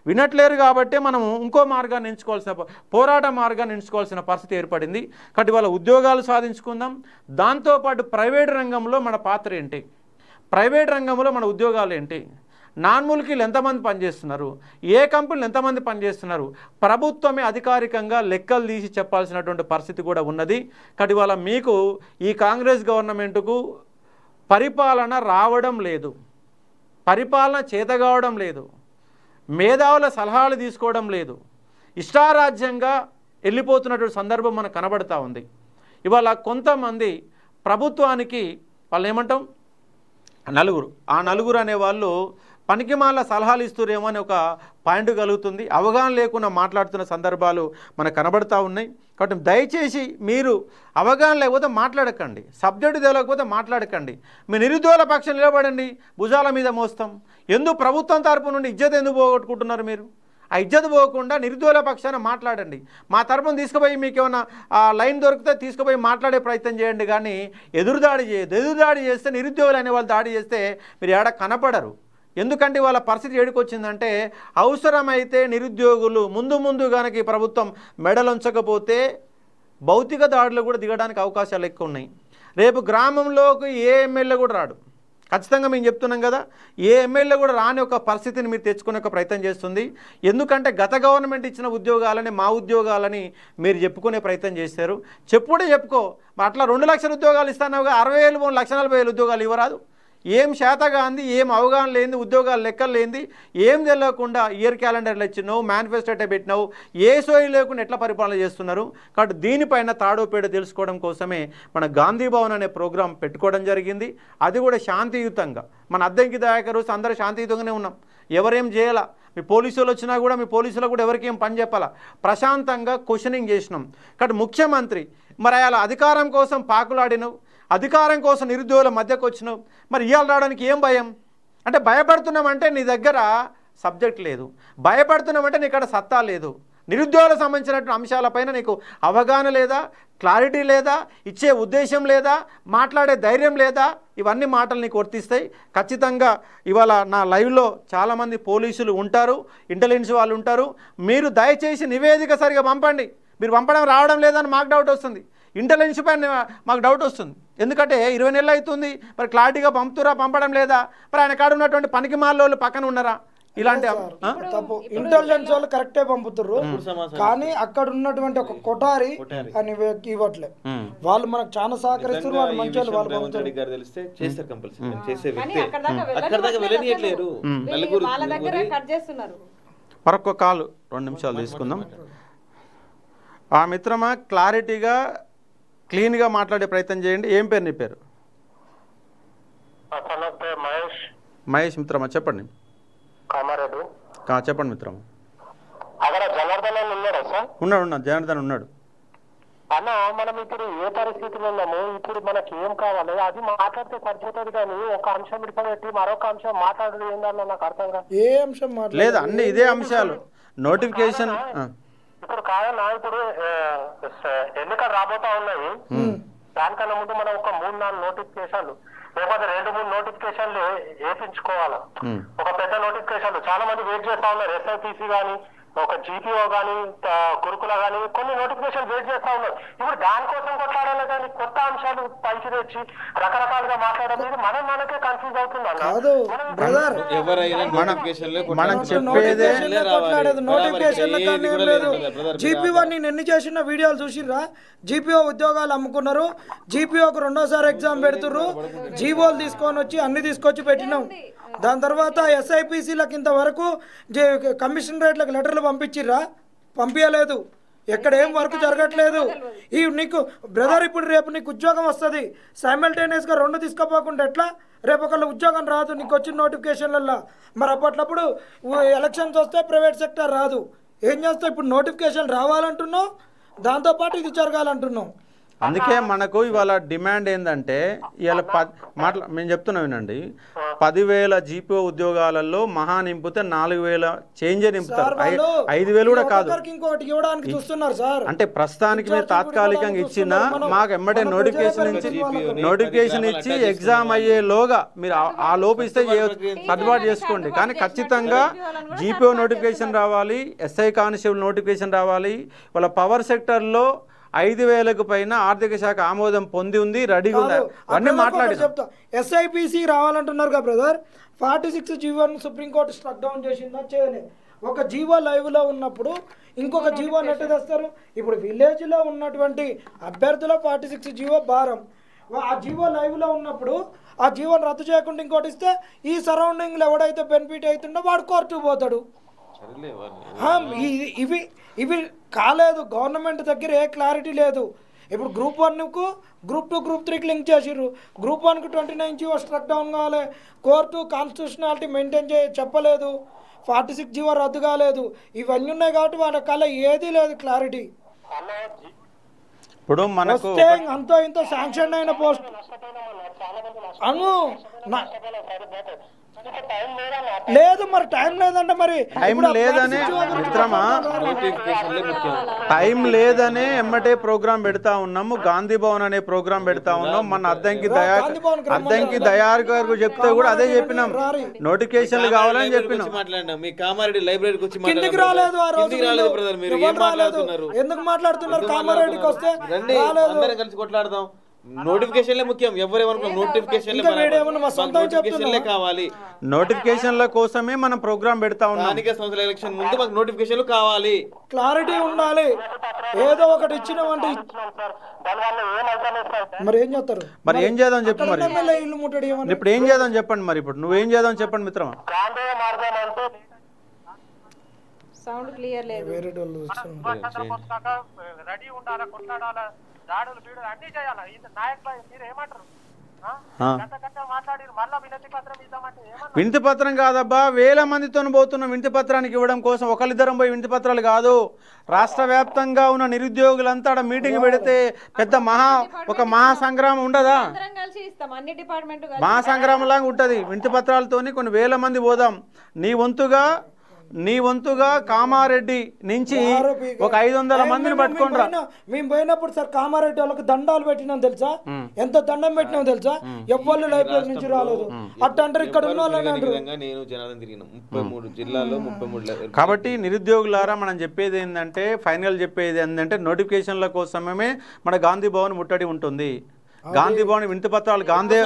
వినట్లేరు కాబట్టి మనము ఇంకో మార్గాన్ని ఎంచుకోవాల్సిన పోరాట మార్గాన్ని ఎంచుకోవాల్సిన పరిస్థితి ఏర్పడింది. కాబట్టి వాళ్ళ ఉద్యోగాలు సాధించుకుందాం. దాంతోపాటు ప్రైవేట్ రంగంలో మన పాత్ర ఏంటి, ప్రైవేట్ రంగంలో మన ఉద్యోగాలు ఏంటి, నాన్ ముల్కీలు ఎంతమంది పనిచేస్తున్నారు, ఏ కంపెనీలు ఎంతమంది పనిచేస్తున్నారు, ప్రభుత్వమే అధికారికంగా లెక్కలు తీసి చెప్పాల్సినటువంటి పరిస్థితి కూడా ఉన్నది. కాబట్టి ఇవాళ మీకు ఈ కాంగ్రెస్ గవర్నమెంట్కు పరిపాలన రావడం లేదు, పరిపాలన చేతగావడం లేదు, మేధావుల సలహాలు తీసుకోవడం లేదు, ఇష్టారాజ్యంగా వెళ్ళిపోతున్నటువంటి సందర్భం మనకు కనబడతా ఉంది. ఇవాళ కొంతమంది ప్రభుత్వానికి వాళ్ళు ఏమంటాం ఆ నలుగురు అనేవాళ్ళు పనికిమాల సలహాలు ఇస్తురేమో అని ఒక పాయింట్ కలుగుతుంది. అవగాహన లేకుండా మాట్లాడుతున్న సందర్భాలు మనకు కనబడతా ఉన్నాయి. కాబట్టి దయచేసి మీరు అవగాహన లేకపోతే మాట్లాడకండి, సబ్జెక్టు తెలియకపోతే మాట్లాడకండి. మీ నిరుద్యోగుల పక్షం నిలబడండి, భుజాల మీద మోస్తాం. ఎందుకు ప్రభుత్వం తరపు నుండి ఇజ్జత్ ఎందుకు పోగొట్టుకుంటున్నారు మీరు? ఆ ఇజ్జత్ పోకుండా నిరుద్యోగుల పక్షాన మాట్లాడండి. మా తరపున తీసుకుపోయి మీకు ఏమైనా లైన్ దొరికితే తీసుకుపోయి మాట్లాడే ప్రయత్నం చేయండి. కానీ ఎదురుదాడి చేయదు. ఎదురుదాడి చేస్తే నిరుద్యోగులు అనే వాళ్ళు దాడి చేస్తే మీరు ఏడ కనపడరు. ఎందుకంటే వాళ్ళ పరిస్థితి ఏడుకొచ్చిందంటే అవసరమైతే నిరుద్యోగులు ముందు కనుక ఈ ప్రభుత్వం మెడలుంచకపోతే భౌతిక దాడులు కూడా దిగడానికి అవకాశాలు ఎక్కువ ఉన్నాయి. రేపు గ్రామంలోకి ఏ ఎమ్మెల్యే కూడా రాడు. ఖచ్చితంగా మేము చెప్తున్నాం కదా, ఏ ఎమ్మెల్యే కూడా రాని ఒక పరిస్థితిని మీరు తెచ్చుకునే ఒక ప్రయత్నం చేస్తుంది. ఎందుకంటే గత గవర్నమెంట్ ఇచ్చిన ఉద్యోగాలని మా ఉద్యోగాలని మీరు చెప్పుకునే ప్రయత్నం చేశారు. చెప్పుకో అట్లా 2 లక్షల ఉద్యోగాలు ఇస్తానవుగా, 60,000 1,40,000 ఉద్యోగాలు ఇవ్వరాదు. ఏం శాతగా అంది, ఏం అవగాహన లేనిది, ఉద్యోగాలు లెక్కలు లేనిది, ఏం తెలియకుండా ఇయర్ క్యాలెండర్లు ఇచ్చినావు, మేనిఫెస్టో పెట్టినావు, ఏ సోయి లేకుండా ఎట్లా పరిపాలన చేస్తున్నారు. కాబట్టి దీనిపైన తాడోపేడ తెలుసుకోవడం కోసమే మన గాంధీ భవన్ అనే ప్రోగ్రాం పెట్టుకోవడం జరిగింది. అది కూడా శాంతియుతంగా. మన అద్దంకి దయాకర్ అందరూ శాంతియుతంగానే ఉన్నాం, ఎవరేం చేయాల. మీ పోలీసులు వచ్చినా కూడా మీ పోలీసులకు కూడా ఎవరికి ఏం పని చెప్పాలా, ప్రశాంతంగా క్వశ్చనింగ్ చేసినాం. కాబట్టి ముఖ్యమంత్రి మరి అలా అధికారం కోసం పాకులాడినావు, అధికారం కోసం నిరుద్యోగుల మధ్యకు వచ్చినావు. మరి ఇవాళ రావడానికి ఏం భయం అంటే భయపడుతున్నామంటే నీ దగ్గర సబ్జెక్ట్ లేదు, భయపడుతున్నామంటే నీ ఇక్కడ సత్తా లేదు, నిరుద్యోగులకు సంబంధించినటువంటి అంశాలపైన నీకు అవగాహన లేదా, క్లారిటీ లేదా, ఇచ్చే ఉద్దేశం లేదా, మాట్లాడే ధైర్యం లేదా, ఇవన్నీ మాటలు నీకు వర్తిస్తాయి. ఖచ్చితంగా ఇవాళ నా లైవ్లో చాలామంది పోలీసులు ఉంటారు, ఇంటెలిజెన్స్ వాళ్ళు ఉంటారు. మీరు దయచేసి నివేదిక సరిగా పంపండి. మీరు పంపడం రావడం లేదని మాకు డౌట్ వస్తుంది, ఇంటెలిజెన్స్ పైన మాకు డౌట్ వస్తుంది. ఎందుకంటే 20 నెలలు అవుతుంది, మరి క్లారిటీగా పంపడం లేదా, మరి ఆయన కాడ ఉన్నటువంటి పనికి మాలోళ్ళు పక్కన ఉన్నారా? ఇలాంటి తప్పు. ఇంటెలిజెన్స్ వాళ్ళు కరెక్టే పంపుతారు, కానీ అక్కడ ఉన్నటువంటి ఒక కొటారి అని ఇవ్వట్లే. వాళ్ళు మనకు చాలా సహకరిస్తారు, వాళ్ళు మంచి వాళ్ళు మరొక కాల్ 2 నిమిషాలు తీసుకుందాం. ఆ మిత్రమా క్లారిటీగా క్లీన్గా మాట్లాడే ప్రయత్నం చేయండి. ఏం పేరు నీ పేరు? మహేష్ మిత్రమా, చెప్పండి. చెప్పండి మిత్రమా. ఉన్నాడు జనార్దన్ ఉన్నాడు. అన్న మనం ఇప్పుడు ఏ పరిస్థితిలో ఉన్నాము, ఇప్పుడు మనకి ఏం కావాలి అది మాట్లాడితే సరిపోతుంది. కానీ ఒక అంశం విడిపెట్టి మరొక అంశం మాట్లాడదు ఏందన్న నాకు అర్థం కాదు. ఏ అంశం లేదు అన్ని ఇదే అంశాలు నోటిఫికేషన్. ఇప్పుడు కాదన్నా, ఇప్పుడు ఎన్నికలు రాబోతా ఉన్నాయి. దానికన్నా ముందు మనం ఒక 3-4 నోటిఫికేషన్లు లేకపోతే 2-3 నోటిఫికేషన్లు వేయించుకోవాలి. ఒక పెద్ద నోటిఫికేషన్లు చాలా మంది వెయిట్ చేస్తా ఉన్నారు. SIPC గానీ, ఒక GPO గానీ, గురుకుల గానీ కొన్ని నోటిఫికేషన్ వెయిట్ చేస్తా ఉన్నారు. ఇప్పుడు దానికోసం కొట్లాడాలి కానీ కొత్త అంశాలు పైకి తెచ్చి రకరకాలుగా మాట్లాడడం మనకే కన్ఫ్యూజ్ అవుతుంది అన్న. మనం చెప్పేదే GPO నేను ఎన్ని చేసిన వీడియోలు చూసిర్రా? GPO ఉద్యోగాలు అమ్ముకున్నారు, GPOకు 2వ సారి ఎగ్జామ్ పెడుతుర్రు, జీవోలు తీసుకొని వచ్చి అన్ని తీసుకొచ్చి పెట్టినాం. దాని తర్వాత SIPCలకు ఇంతవరకు కమిషనరేట్లకు లెటర్లు పంపించిర్రా? పంపించలేదు. ఎక్కడ ఏం వర్క్ జరగట్లేదు. ఈ నీకు బ్రదర్ ఇప్పుడు రేపు నీకు ఉద్యోగం వస్తుంది, సైమల్టేనియస్గా 2 తీసుకోపోకుండా ఎట్లా? రేపు ఒకళ్ళు ఉద్యోగం రాదు నీకు వచ్చిన నోటిఫికేషన్లలో. మరి అప్పట్లప్పుడు ఎలక్షన్స్ వస్తే ప్రైవేట్ సెక్టర్ రాదు. ఏం చేస్తావు? ఇప్పుడు నోటిఫికేషన్ రావాలంటున్నావు, దాంతోపాటు ఇది జరగాలంటున్నావు. అందుకే మనకు ఇవాళ డిమాండ్ ఏంటంటే ఇవాళ మేము చెప్తున్నాం వినండి, 10,000 GPO ఉద్యోగాలలో మహా నింపితే 4,000 చేంజ్ నింపుతారు, 5,000 కూడా కాదు. అంటే ప్రస్తుతానికి మీరు తాత్కాలికంగా ఇచ్చిన మాకు ఎమ్మటే నోటిఫికేషన్ ఇచ్చి ఎగ్జామ్ అయ్యేలోగా మీరు ఆ లోపు ఇస్తే సర్దుబాటు చేసుకోండి. కానీ ఖచ్చితంగా GPO నోటిఫికేషన్ రావాలి, SI కానిస్టేబుల్ నోటిఫికేషన్ రావాలి. వాళ్ళ పవర్ సెక్టర్లో 5,000కు పైన ఆర్థిక శాఖ ఆమోదం పొంది ఉంది, రెడీగా ఉంది. అవన్నీ మాట్లాడి చెప్తా. SIPC రావాలంటున్నారు కదా బ్రదర్. 46 జీవోని సుప్రీంకోర్టు స్ట్రక్ డౌన్ చేసిందా? చేయలేదు. ఒక జీవో లైవ్లో ఉన్నప్పుడు ఇంకొక జీవో నెట్ తెస్తారు. ఇప్పుడు విలేజ్లో ఉన్నటువంటి అభ్యర్థుల 46 జీవో భారం. ఆ జీవో లైవ్లో ఉన్నప్పుడు ఆ జీవోని రద్దు చేయకుండా ఇంకోటి ఇస్తే ఈ సరౌండింగ్లో ఎవడైతే బెనిఫిట్ అవుతుండో వాడు కోర్టుకు పోతాడు. ఇవి కాలేదు. గవర్నమెంట్ దగ్గర ఏ క్లారిటీ లేదు. ఇప్పుడు Group 1కు Group 2 Group 3కి లింక్ చేసిర్రు. Group 1కు 29 జీవో స్ట్రక్ డౌన్ కావాలి. కోర్టు కాన్స్టిట్యూషనాలిటీ మెయింటైన్ చెప్పలేదు. 46 జీవో రద్దు కాలేదు. ఇవన్నీ ఉన్నాయి కాబట్టి వాళ్ళ కళ ఏదీ లేదు క్లారిటీ. ఇప్పుడు మనకు అంతో ఇంతో శాంక్షన్ అయిన పోస్ట్ అను లేదు. మరి టైం లేదంటే మరి టైం లేదనే మిత్రమా, టైం లేదనే ఎమ్మటే ప్రోగ్రామ్ పెడతా ఉన్నాము. గాంధీ భవన్ అనే ప్రోగ్రామ్ పెడతా ఉన్నాం. మన అద్దంకి దయార్ గారు చెప్తే కూడా అదే చెప్పినాం, నోటిఫికేషన్లు కావాలని చెప్పినాం. మీ కామారెడ్డి లైబ్రరీకి వచ్చి రాలేదు. ఎందుకు మాట్లాడుతున్నారు? కామారెడ్డికి వస్తే అందరం కలిసి కొట్లాడదాం. నోటిఫికేషన్లే ముఖ్యం. ఎవరేమనుకున్నాం నోటిఫికేషన్లే కావాలి. నోటిఫికేషన్ల కోసమే మనం ప్రోగ్రామ్ పెడతా ఉన్నాం. స్థానిక సంస్థల ఎలక్షన్ ముందు మాకు నోటిఫికేషన్లు కావాలి, క్లారిటీ ఉండాలి. ఏదో ఒకటి ఇచ్చినామంటే మరి ఏం చేస్తారు? మరి ఏం చేద్దాం చెప్పు. మరి ఇప్పుడు ఏం చేద్దాం చెప్పండి. మరి ఇప్పుడు నువ్వేం చేద్దాం చెప్పండి మిత్రమా. సౌండ్ క్లియర్ లేదు. రెడీ ఉండాలా, కొట్లాడాలా, దాడులు బీడులు అన్ని చేయాలా. నాయకులు మీరు ఏమంటారు? వినతి పత్రం కాదబ్బా, వేల మందితో పోతున్న వినతి పత్రానికి ఇవ్వడం కోసం ఒకరిద్దరం పోయి వినతి పత్రాలు కాదు. రాష్ట్ర వ్యాప్తంగా ఉన్న నిరుద్యోగులంతా మీటింగ్ పెడితే పెద్ద ఒక మహాసంగ్రామం ఉండదా? మహాసంగ్రామం లాగా ఉంటుంది. వినతి పత్రాలతోని కొన్ని వేల మంది పోదాం. నీ వంతుగా కామారెడ్డి నుంచి ఒక 500 మందిని పట్టుకొని రా. మేము పోయినప్పుడు సార్ కామారెడ్డి వాళ్ళకి దండాలు పెట్టినాం తెలుసా? ఎంత దండం పెట్టినాం తెలుసా? ఎవ్వరు లైబ్రరీ నుంచి రాలేదు. అట్టంటారు ఇక్కడ ఉన్న కాబట్టి నిరుద్యోగులారా మనం చెప్పేది ఏంటంటే, ఫైనల్ చెప్పేది ఏంటంటే, నోటిఫికేషన్ల కోసమే మన గాంధీ భవన్ ముట్టడి ఉంటుంది. గాంధీ భవన్ వినతి పత్రాలు గాంధీ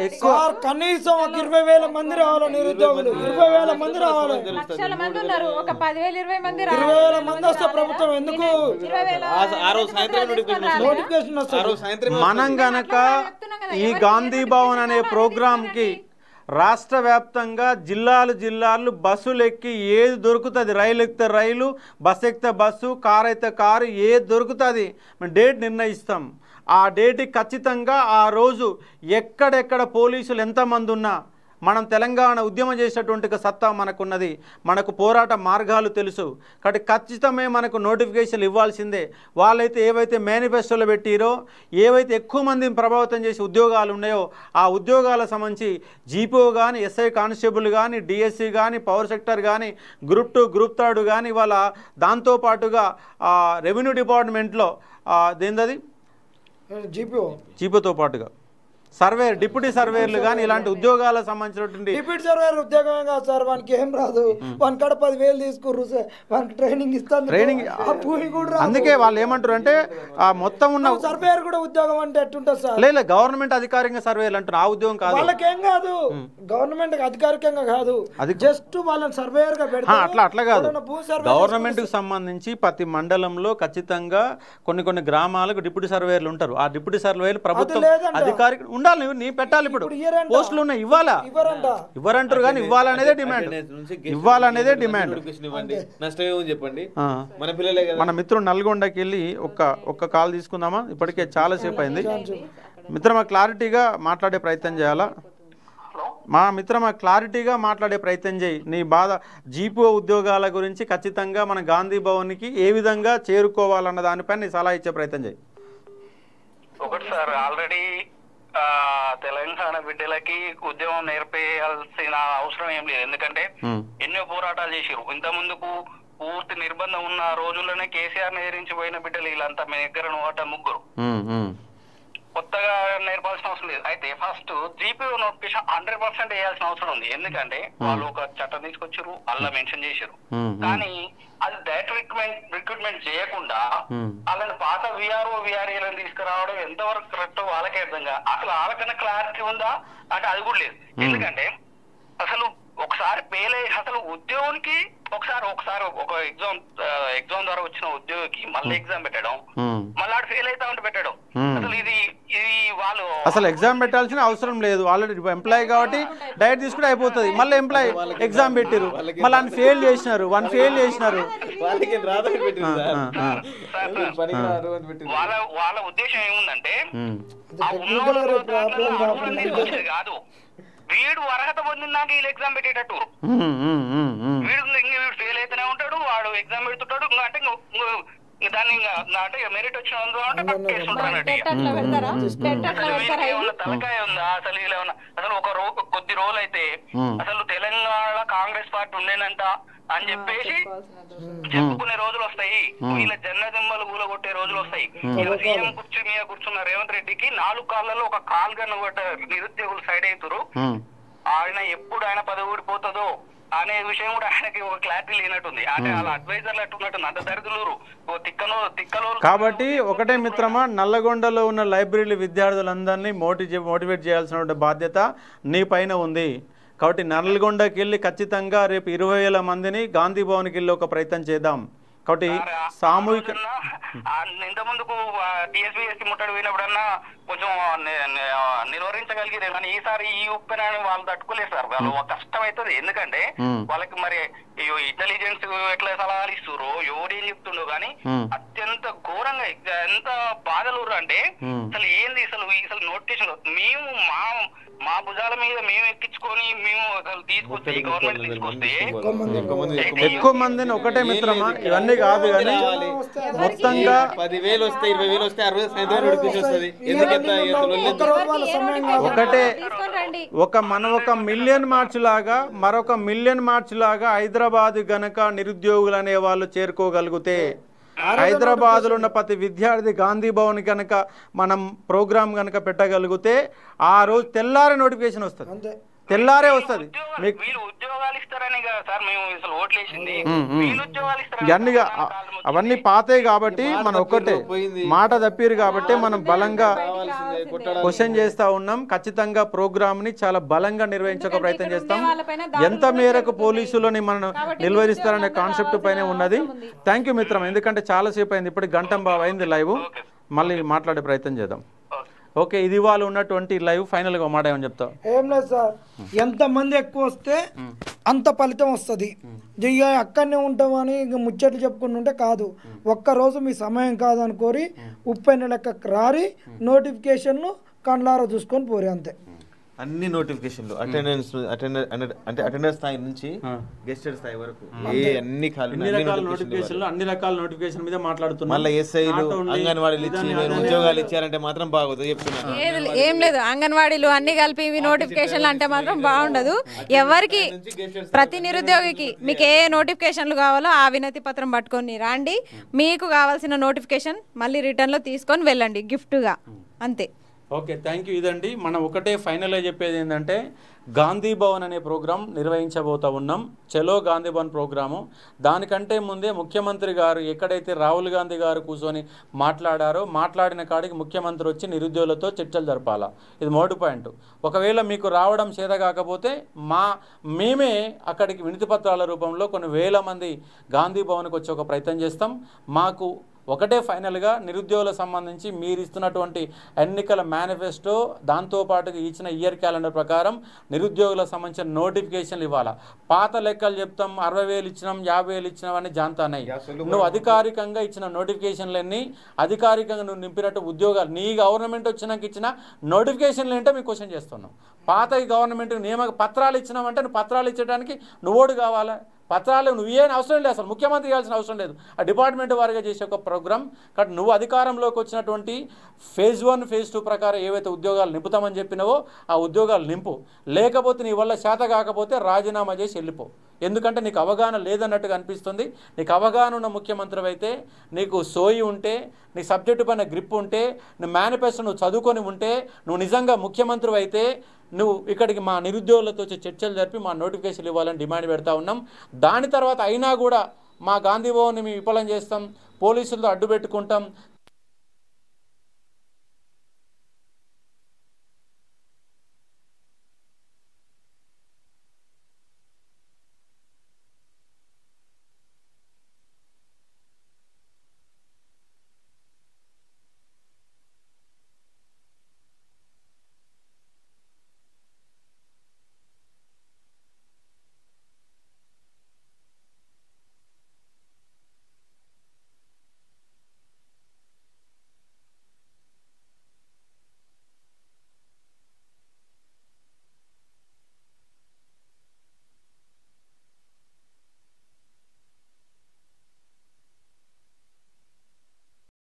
ఎక్కువ కనీసం 20,000 మంది రావాలి. నిరుద్యోగులు 20,000 మంది రావాలి. 1,00,000 మంది ఉన్నారు. ఒక 10,000 20 మంది 20,000 మంది వస్తే ప్రభుత్వం ఎందుకు నోటిఫికేషన్ వస్తుంది? మనం గనక ఈ గాంధీ భవన్ అనే ప్రోగ్రామ్ కి రాష్ట్ర వ్యాప్తంగా జిల్లాలు బస్సులు ఎక్కి ఏది దొరుకుతుంది, రైలు ఎక్కితే రైలు, బస్సు ఎక్కితే బస్సు, కారు అయితే కారు, ఏది దొరుకుతుంది మేము డేట్ నిర్ణయిస్తాం. ఆ డేట్కి ఖచ్చితంగా ఆ రోజు ఎక్కడెక్కడ పోలీసులు ఎంతమంది ఉన్నా మనం తెలంగాణ ఉద్యమం చేసేటువంటి సత్తా మనకున్నది, మనకు పోరాట మార్గాలు తెలుసు. కాబట్టి ఖచ్చితమే మనకు నోటిఫికేషన్లు ఇవ్వాల్సిందే. వాళ్ళైతే ఏవైతే మేనిఫెస్టోలో పెట్టిరో, ఏవైతే ఎక్కువ మందిని ప్రభావితం చేసే ఉద్యోగాలు ఉన్నాయో ఆ ఉద్యోగాలకు సంబంధించి జీపీఓ కానీ, ఎస్ఐ కానిస్టేబుల్ కానీ, డిఎస్సి కానీ, పవర్ సెక్టర్ కానీ, గ్రూప్ 2 గ్రూప్ 3 కానీ, వాళ్ళ దాంతోపాటుగా రెవెన్యూ డిపార్ట్మెంట్లో దేనిది జీపీఓతో పాటుగా సర్వేర్, డిప్యూటీ సర్వేర్లు కానీ ఇలాంటి ఉద్యోగాలకు సంబంధించినటువంటి డిప్యూటీ సర్వేర్ ఉద్యోగమే కాదు సార్, వానికి ఏం రాదు, వాని కాడ 10,000 తీసుకుర్రు సార్, వానికి ట్రైనింగ్ ఇస్తాను. ట్రైనింగ్ అందుకే వాళ్ళు ఏమంటారు అంటే మొత్తం ఉన్న సర్వేర్ కూడా ఉద్యోగం అంటే ఎట్టుంటుంది సార్? లేదు, గవర్నమెంట్ అధికారికంగా సర్వేలు అంటారు, ఆ ఉద్యోగం కాదు. వాళ్ళకేం కాదు, గవర్నమెంట్ అధికారికంగా కాదు, జస్ట్ వాళ్ళని సర్వేయర్ గా పెడతారు. అట్లా కాదు, గవర్నమెంట్ కు సంబంధించి ప్రతి మండలంలో ఖచ్చితంగా కొన్ని గ్రామాలకు డిప్యూటీ సర్వేర్లు ఉంటారు. ఆ డిప్యూటీ సర్వేర్లు ప్రభుత్వం అధికారిక ఉండాలి, నీ పెట్టాలి. ఇప్పుడు పోస్టులు ఉన్నాయి, ఇవ్వరంటారు కానీ ఇవ్వాలనేదే డిమాండ్, ఇవ్వాలనేదే డిమాండ్. చెప్పండి, మన పిల్లలే కదా. మన మిత్రుడు నల్గొండకి వెళ్ళి ఒక్క కాల్ తీసుకుందామా? ఇప్పటికే చాలాసేపు అయింది. మిత్రమా క్లారిటీగా మాట్లాడే ప్రయత్నం చేయాలా? క్లారిటీగా మాట్లాడే ప్రయత్నం చేయి. నీ బాధ జీపీఓ ఉద్యోగాల గురించి ఖచ్చితంగా మన గాంధీ భవన్కి ఏ విధంగా చేరుకోవాలన్న దానిపైన నీ సలహా ఇచ్చే ప్రయత్నం చేయి. ఒకటి సార్, ఆల్రెడీ తెలంగాణ బిడ్డలకి ఉద్యమం నేర్పేయాల్సిన అవసరం ఏం లేదు. ఎందుకంటే ఎన్నో పోరాటాలు చేసిరు. ఇంత ముందుకు పూర్తి నిర్బంధం ఉన్న రోజుల్లోనే కేసీఆర్ నేరించిపోయిన బిడ్డలు వీళ్ళంతా మీ దగ్గర 103. కొత్తగా నేర్పాల్సిన అవసరం లేదు. అయితే ఫస్ట్ జీపీఓ నోటిఫికేషన్ 100% వేయాల్సిన అవసరం ఉంది. ఎందుకంటే వాళ్ళు ఒక చట్టం తీసుకొచ్చారు, అలా మెన్షన్ చేశారు. కానీ అది డైరెక్ట్ రిక్రూట్మెంట్ చేయకుండా వాళ్ళని పాత విఆర్ఏలను తీసుకురావడం ఎంతవరకు కరెక్ట్ వాళ్ళకే అర్థం కాదు. అసలు వాళ్ళకన్నా క్లారిటీ ఉందా అంటే అది కూడా లేదు. ఎందుకంటే అసలు ఒకసారి ఫెయిల్ అయ్యి అసలు ఉద్యోగానికి ఒకసారి ఒక ఎగ్జామ్ ద్వారా వచ్చిన ఉద్యోగికి మళ్ళీ ఎగ్జామ్ పెట్టడం, మళ్ళీ ఫెయిల్ అవుతా ఉంటే పెట్టడం, అసలు ఇది వాళ్ళు అసలు ఎగ్జామ్ పెట్టాల్సిన అవసరం లేదు. ఆల్రెడీ ఎంప్లాయీ కాబట్టి డైరెక్ట్ తీసుకుంటే అయిపోతుంది. మళ్ళీ ఎంప్లాయీ ఎగ్జామ్ పెట్టారు, మళ్ళీ ఆయన ఫెయిల్ చేసినారు, వాళ్ళ ఉద్దేశం ఏముందంటే కాదు, వీడు అర్హత పొందినాక వీళ్ళు ఎగ్జామ్ పెట్టేటట్టు. వీడు ఫెయిల్ అయితేనే ఉంటాడు, వాడు ఎగ్జామ్ పెడుతుంటాడు. అంటే దాన్ని అంటే మెరిట్ వచ్చిన తలకాయ ఉందా అసలు? అసలు కొద్ది రోజులు అయితే అసలు తెలంగాణ కాంగ్రెస్ పార్టీ ఉండేనంట అని చెప్పేసి చెప్పుకునే రోజులు వస్తాయి. వీళ్ళ జన్నదిమ్మలు కూలగొట్టే రోజులు వస్తాయి. సీఎం కుర్చీ మీద కూర్చున్న రేవంత్ రెడ్డికి 4 కాళ్ళలో ఒక కాలు కన్నా కొట్ట నిరుద్యోగులు సైడ్ అవుతారు. ఆయన ఎప్పుడు ఆయన పదవి ఊడిపోతుందో అనే విషయం కూడా ఆయనకి ఒక క్లారిటీ లేనట్టుంది. అంటే వాళ్ళ అడ్వైజర్లు అట్టున్నట్టుంది, అంత దరిద్రులు తిక్కలో. కాబట్టి ఒకటే మిత్రమా, నల్లగొండలో ఉన్న లైబ్రరీ విద్యార్థులందరినీ మోటివేట్ చేయాల్సిన బాధ్యత నీ పైన ఉంది. కాబట్టి నల్లగొండకి వెళ్ళి ఖచ్చితంగా రేపు 20,000 మందిని గాంధీ భవన్కి వెళ్ళి ఒక ప్రయత్నం చేద్దాం. కాబట్టి సామూహిక ఇంత ముందుకు టీఎస్పీఎస్సీ ముట్టడి పోయినప్పుడన్నా కొంచెం నిర్వహించగలిగేది, కానీ ఈసారి ఈ ఉప్పెన వాళ్ళు తట్టుకోలేదు సార్. వాళ్ళు కష్టం అవుతుంది. ఎందుకంటే వాళ్ళకి మరి ఇంటెలిజెన్స్ ఎట్లా సలహాలు ఇస్తుర్రో ఎవడేం చెప్తుండో కానీ అత్యంత ఘోరంగా ఎంత బాధలు అంటే అసలు ఏంది అసలు నోటిఫికేషన్ మేము మా భుజాల మీద మేము ఎక్కించుకొని మేము అసలు తీసుకొస్తే గవర్నమెంట్ తీసుకొస్తే ఎక్కువ మందిని ఒకటే మిత్రమా, ఇవన్నీ కాదు కానీ మొత్తంగా 10,000 వస్తాయి, 20,000 వస్తాయి, 60 నోటిఫికేషన్ వస్తుంది. ఒకటే మనం 1 మిలియన్ మార్చ్ లాగా మరొక మిలియన్ మార్చ్ లాగా హైదరాబాద్ గనక నిరుద్యోగులు అనే వాళ్ళు చేరుకోగలిగితే, హైదరాబాద్లో ఉన్న ప్రతి విద్యార్థి గాంధీ భవన్ కనుక మనం ప్రోగ్రామ్ కనుక పెట్టగలిగితే ఆ రోజు తెల్లారే నోటిఫికేషన్ వస్తుంది, తెల్లారే వస్తుంది. అవన్నీ పాతే కాబట్టి మనం ఒక్కటే మాట తప్పిరు కాబట్టి మనం బలంగా క్వశ్చన్ చేస్తూ ఉన్నాం. ఖచ్చితంగా ప్రోగ్రామ్ని చాలా బలంగా నిర్వహించక ప్రయత్నం చేస్తాం. ఎంత మేరకు పోలీసులని మనం నిల్వరిస్తారనే కాన్సెప్ట్ పైన ఉన్నది. థ్యాంక్ యూ మిత్రం, ఎందుకంటే చాలాసేపు అయింది, ఇప్పుడు 1:15 అయింది లైవ్. మళ్ళీ మాట్లాడే ప్రయత్నం చేద్దాం. ఓకే, ఇది వాళ్ళు ఉన్నటువంటి లైవ్. ఫైనల్గా మాట ఏమని చెప్తావు? ఏం లేదు సార్, ఎంతమంది ఎక్కువ వస్తే అంత ఫలితం వస్తుంది. ఇక అక్కడనే ఉంటామని ఇక ముచ్చట్లు చెప్పుకుంటుంటే కాదు. ఒక్కరోజు మీ సమయం కాదనుకోరి ఉప్పెన్న లెక్క రారి నోటిఫికేషన్ను కండ్లారా చూసుకొని పోరి, అంతే. అన్ని నోటిఫికేషన్లు అటెండెన్స్ అంటే అటెండెన్స్ స్థాయి నుంచి గెస్టెడ్ స్థాయి వరకు అన్ని నోటిఫికేషన్లు అన్ని రకాల నోటిఫికేషన్ మీద మాట్లాడుతున్నారు. మళ్ళీ ఎస్ఐలు అంగన్వాడీలు ఇచ్చి మీరు ఉద్యోగాలు ఇచ్చారంటే మాత్రం బాగోదు చెప్తున్నారు. ఏం లేదు, అంగన్వాడీలు అన్ని కలిపి ఇవి నోటిఫికేషన్లు అంటే మాత్రం బాగుండదు. ఎవరికి ప్రతి నిరుద్యోగికి మీకు ఏ నోటిఫికేషన్లు కావాలో ఆ వినతి పత్రం పట్టుకొని రండి. మీకు కావాల్సిన నోటిఫికేషన్ మళ్ళీ రిటర్న్లో తీసుకొని వెళ్ళండి గిఫ్ట్గా, అంతే. Okay, thank you. ఇదండి మనం ఒకటే ఫైనల్గా చెప్పేది ఏంటంటే గాంధీ భవన్ అనే ప్రోగ్రాం నిర్వహించబోతా ఉన్నాం. చలో గాంధీ భవన్ ప్రోగ్రాము. దానికంటే ముందే ముఖ్యమంత్రి గారు ఎక్కడైతే రాహుల్ గాంధీ గారు కూర్చొని మాట్లాడారో మాట్లాడిన కాడికి ముఖ్యమంత్రి వచ్చి నిరుద్యోగులతో చర్చలు జరపాలా. ఇది మొదటి పాయింట్. ఒకవేళ మీకు రావడం చేత కాకపోతే మేమే అక్కడికి వినతి పత్రాల రూపంలో కొన్ని వేల మంది గాంధీ భవన్కి వచ్చి ఒక ప్రయత్నం చేస్తాం. మాకు ఒకటే ఫైనల్గా నిరుద్యోగులకు సంబంధించి మీరు ఇస్తున్నటువంటి ఎన్నికల మేనిఫెస్టో దాంతోపాటుగా ఇచ్చిన ఇయర్ క్యాలెండర్ ప్రకారం నిరుద్యోగులకు సంబంధించిన నోటిఫికేషన్లు ఇవ్వాలా. పాత లెక్కలు చెప్తాం 60,000 ఇచ్చినాం 50,000 ఇచ్చినాం అని జాంతానాయి. నువ్వు అధికారికంగా ఇచ్చిన నోటిఫికేషన్లన్నీ అధికారికంగా నువ్వు నింపినట్టు ఉద్యోగాలు నీ గవర్నమెంట్ వచ్చినాక ఇచ్చిన నోటిఫికేషన్లు ఏంటో మీకు క్వశ్చన్ చేస్తున్నాం. పాత ఈ గవర్నమెంట్ నియామక పత్రాలు ఇచ్చినామంటే నువ్వు పత్రాలు ఇచ్చడానికి నువ్వోడు కావాలా? పత్రాలు నువ్వు ఏం అవసరం లేదు, అసలు ముఖ్యమంత్రి ఇవ్వాల్సిన అవసరం లేదు. ఆ డిపార్ట్మెంట్ వారిగా చేసే ఒక ప్రోగ్రామ్. కాబట్టి నువ్వు అధికారంలోకి వచ్చినటువంటి ఫేజ్ 1 ఫేజ్ 2 ప్రకారం ఏవైతే ఉద్యోగాలు నింపుతామని చెప్పినావో ఆ ఉద్యోగాలు నింపు. లేకపోతే నీ వల్ల చేత కాకపోతే రాజీనామా చేసి వెళ్ళిపో. ఎందుకంటే నీకు అవగాహన లేదన్నట్టుగా అనిపిస్తుంది. నీకు అవగాహన ఉన్న ముఖ్యమంత్రి అయితే, నీకు సోయి ఉంటే, నీ సబ్జెక్టు పైన గ్రిప్ ఉంటే, నీ మేనిఫెస్టో నువ్వు చదువుకొని ఉంటే, నువ్వు నిజంగా ముఖ్యమంత్రి అయితే నువ్వు ఇక్కడికి మా నిరుద్యోగులతో వచ్చి చర్చలు జరిపి మా నోటిఫికేషన్ ఇవ్వాలని డిమాండ్ పెడతా ఉన్నాం. దాని తర్వాత అయినా కూడా మా గాంధీ భవన్ని మేము విఫలం చేస్తాం, పోలీసులతో అడ్డు పెట్టుకుంటాం,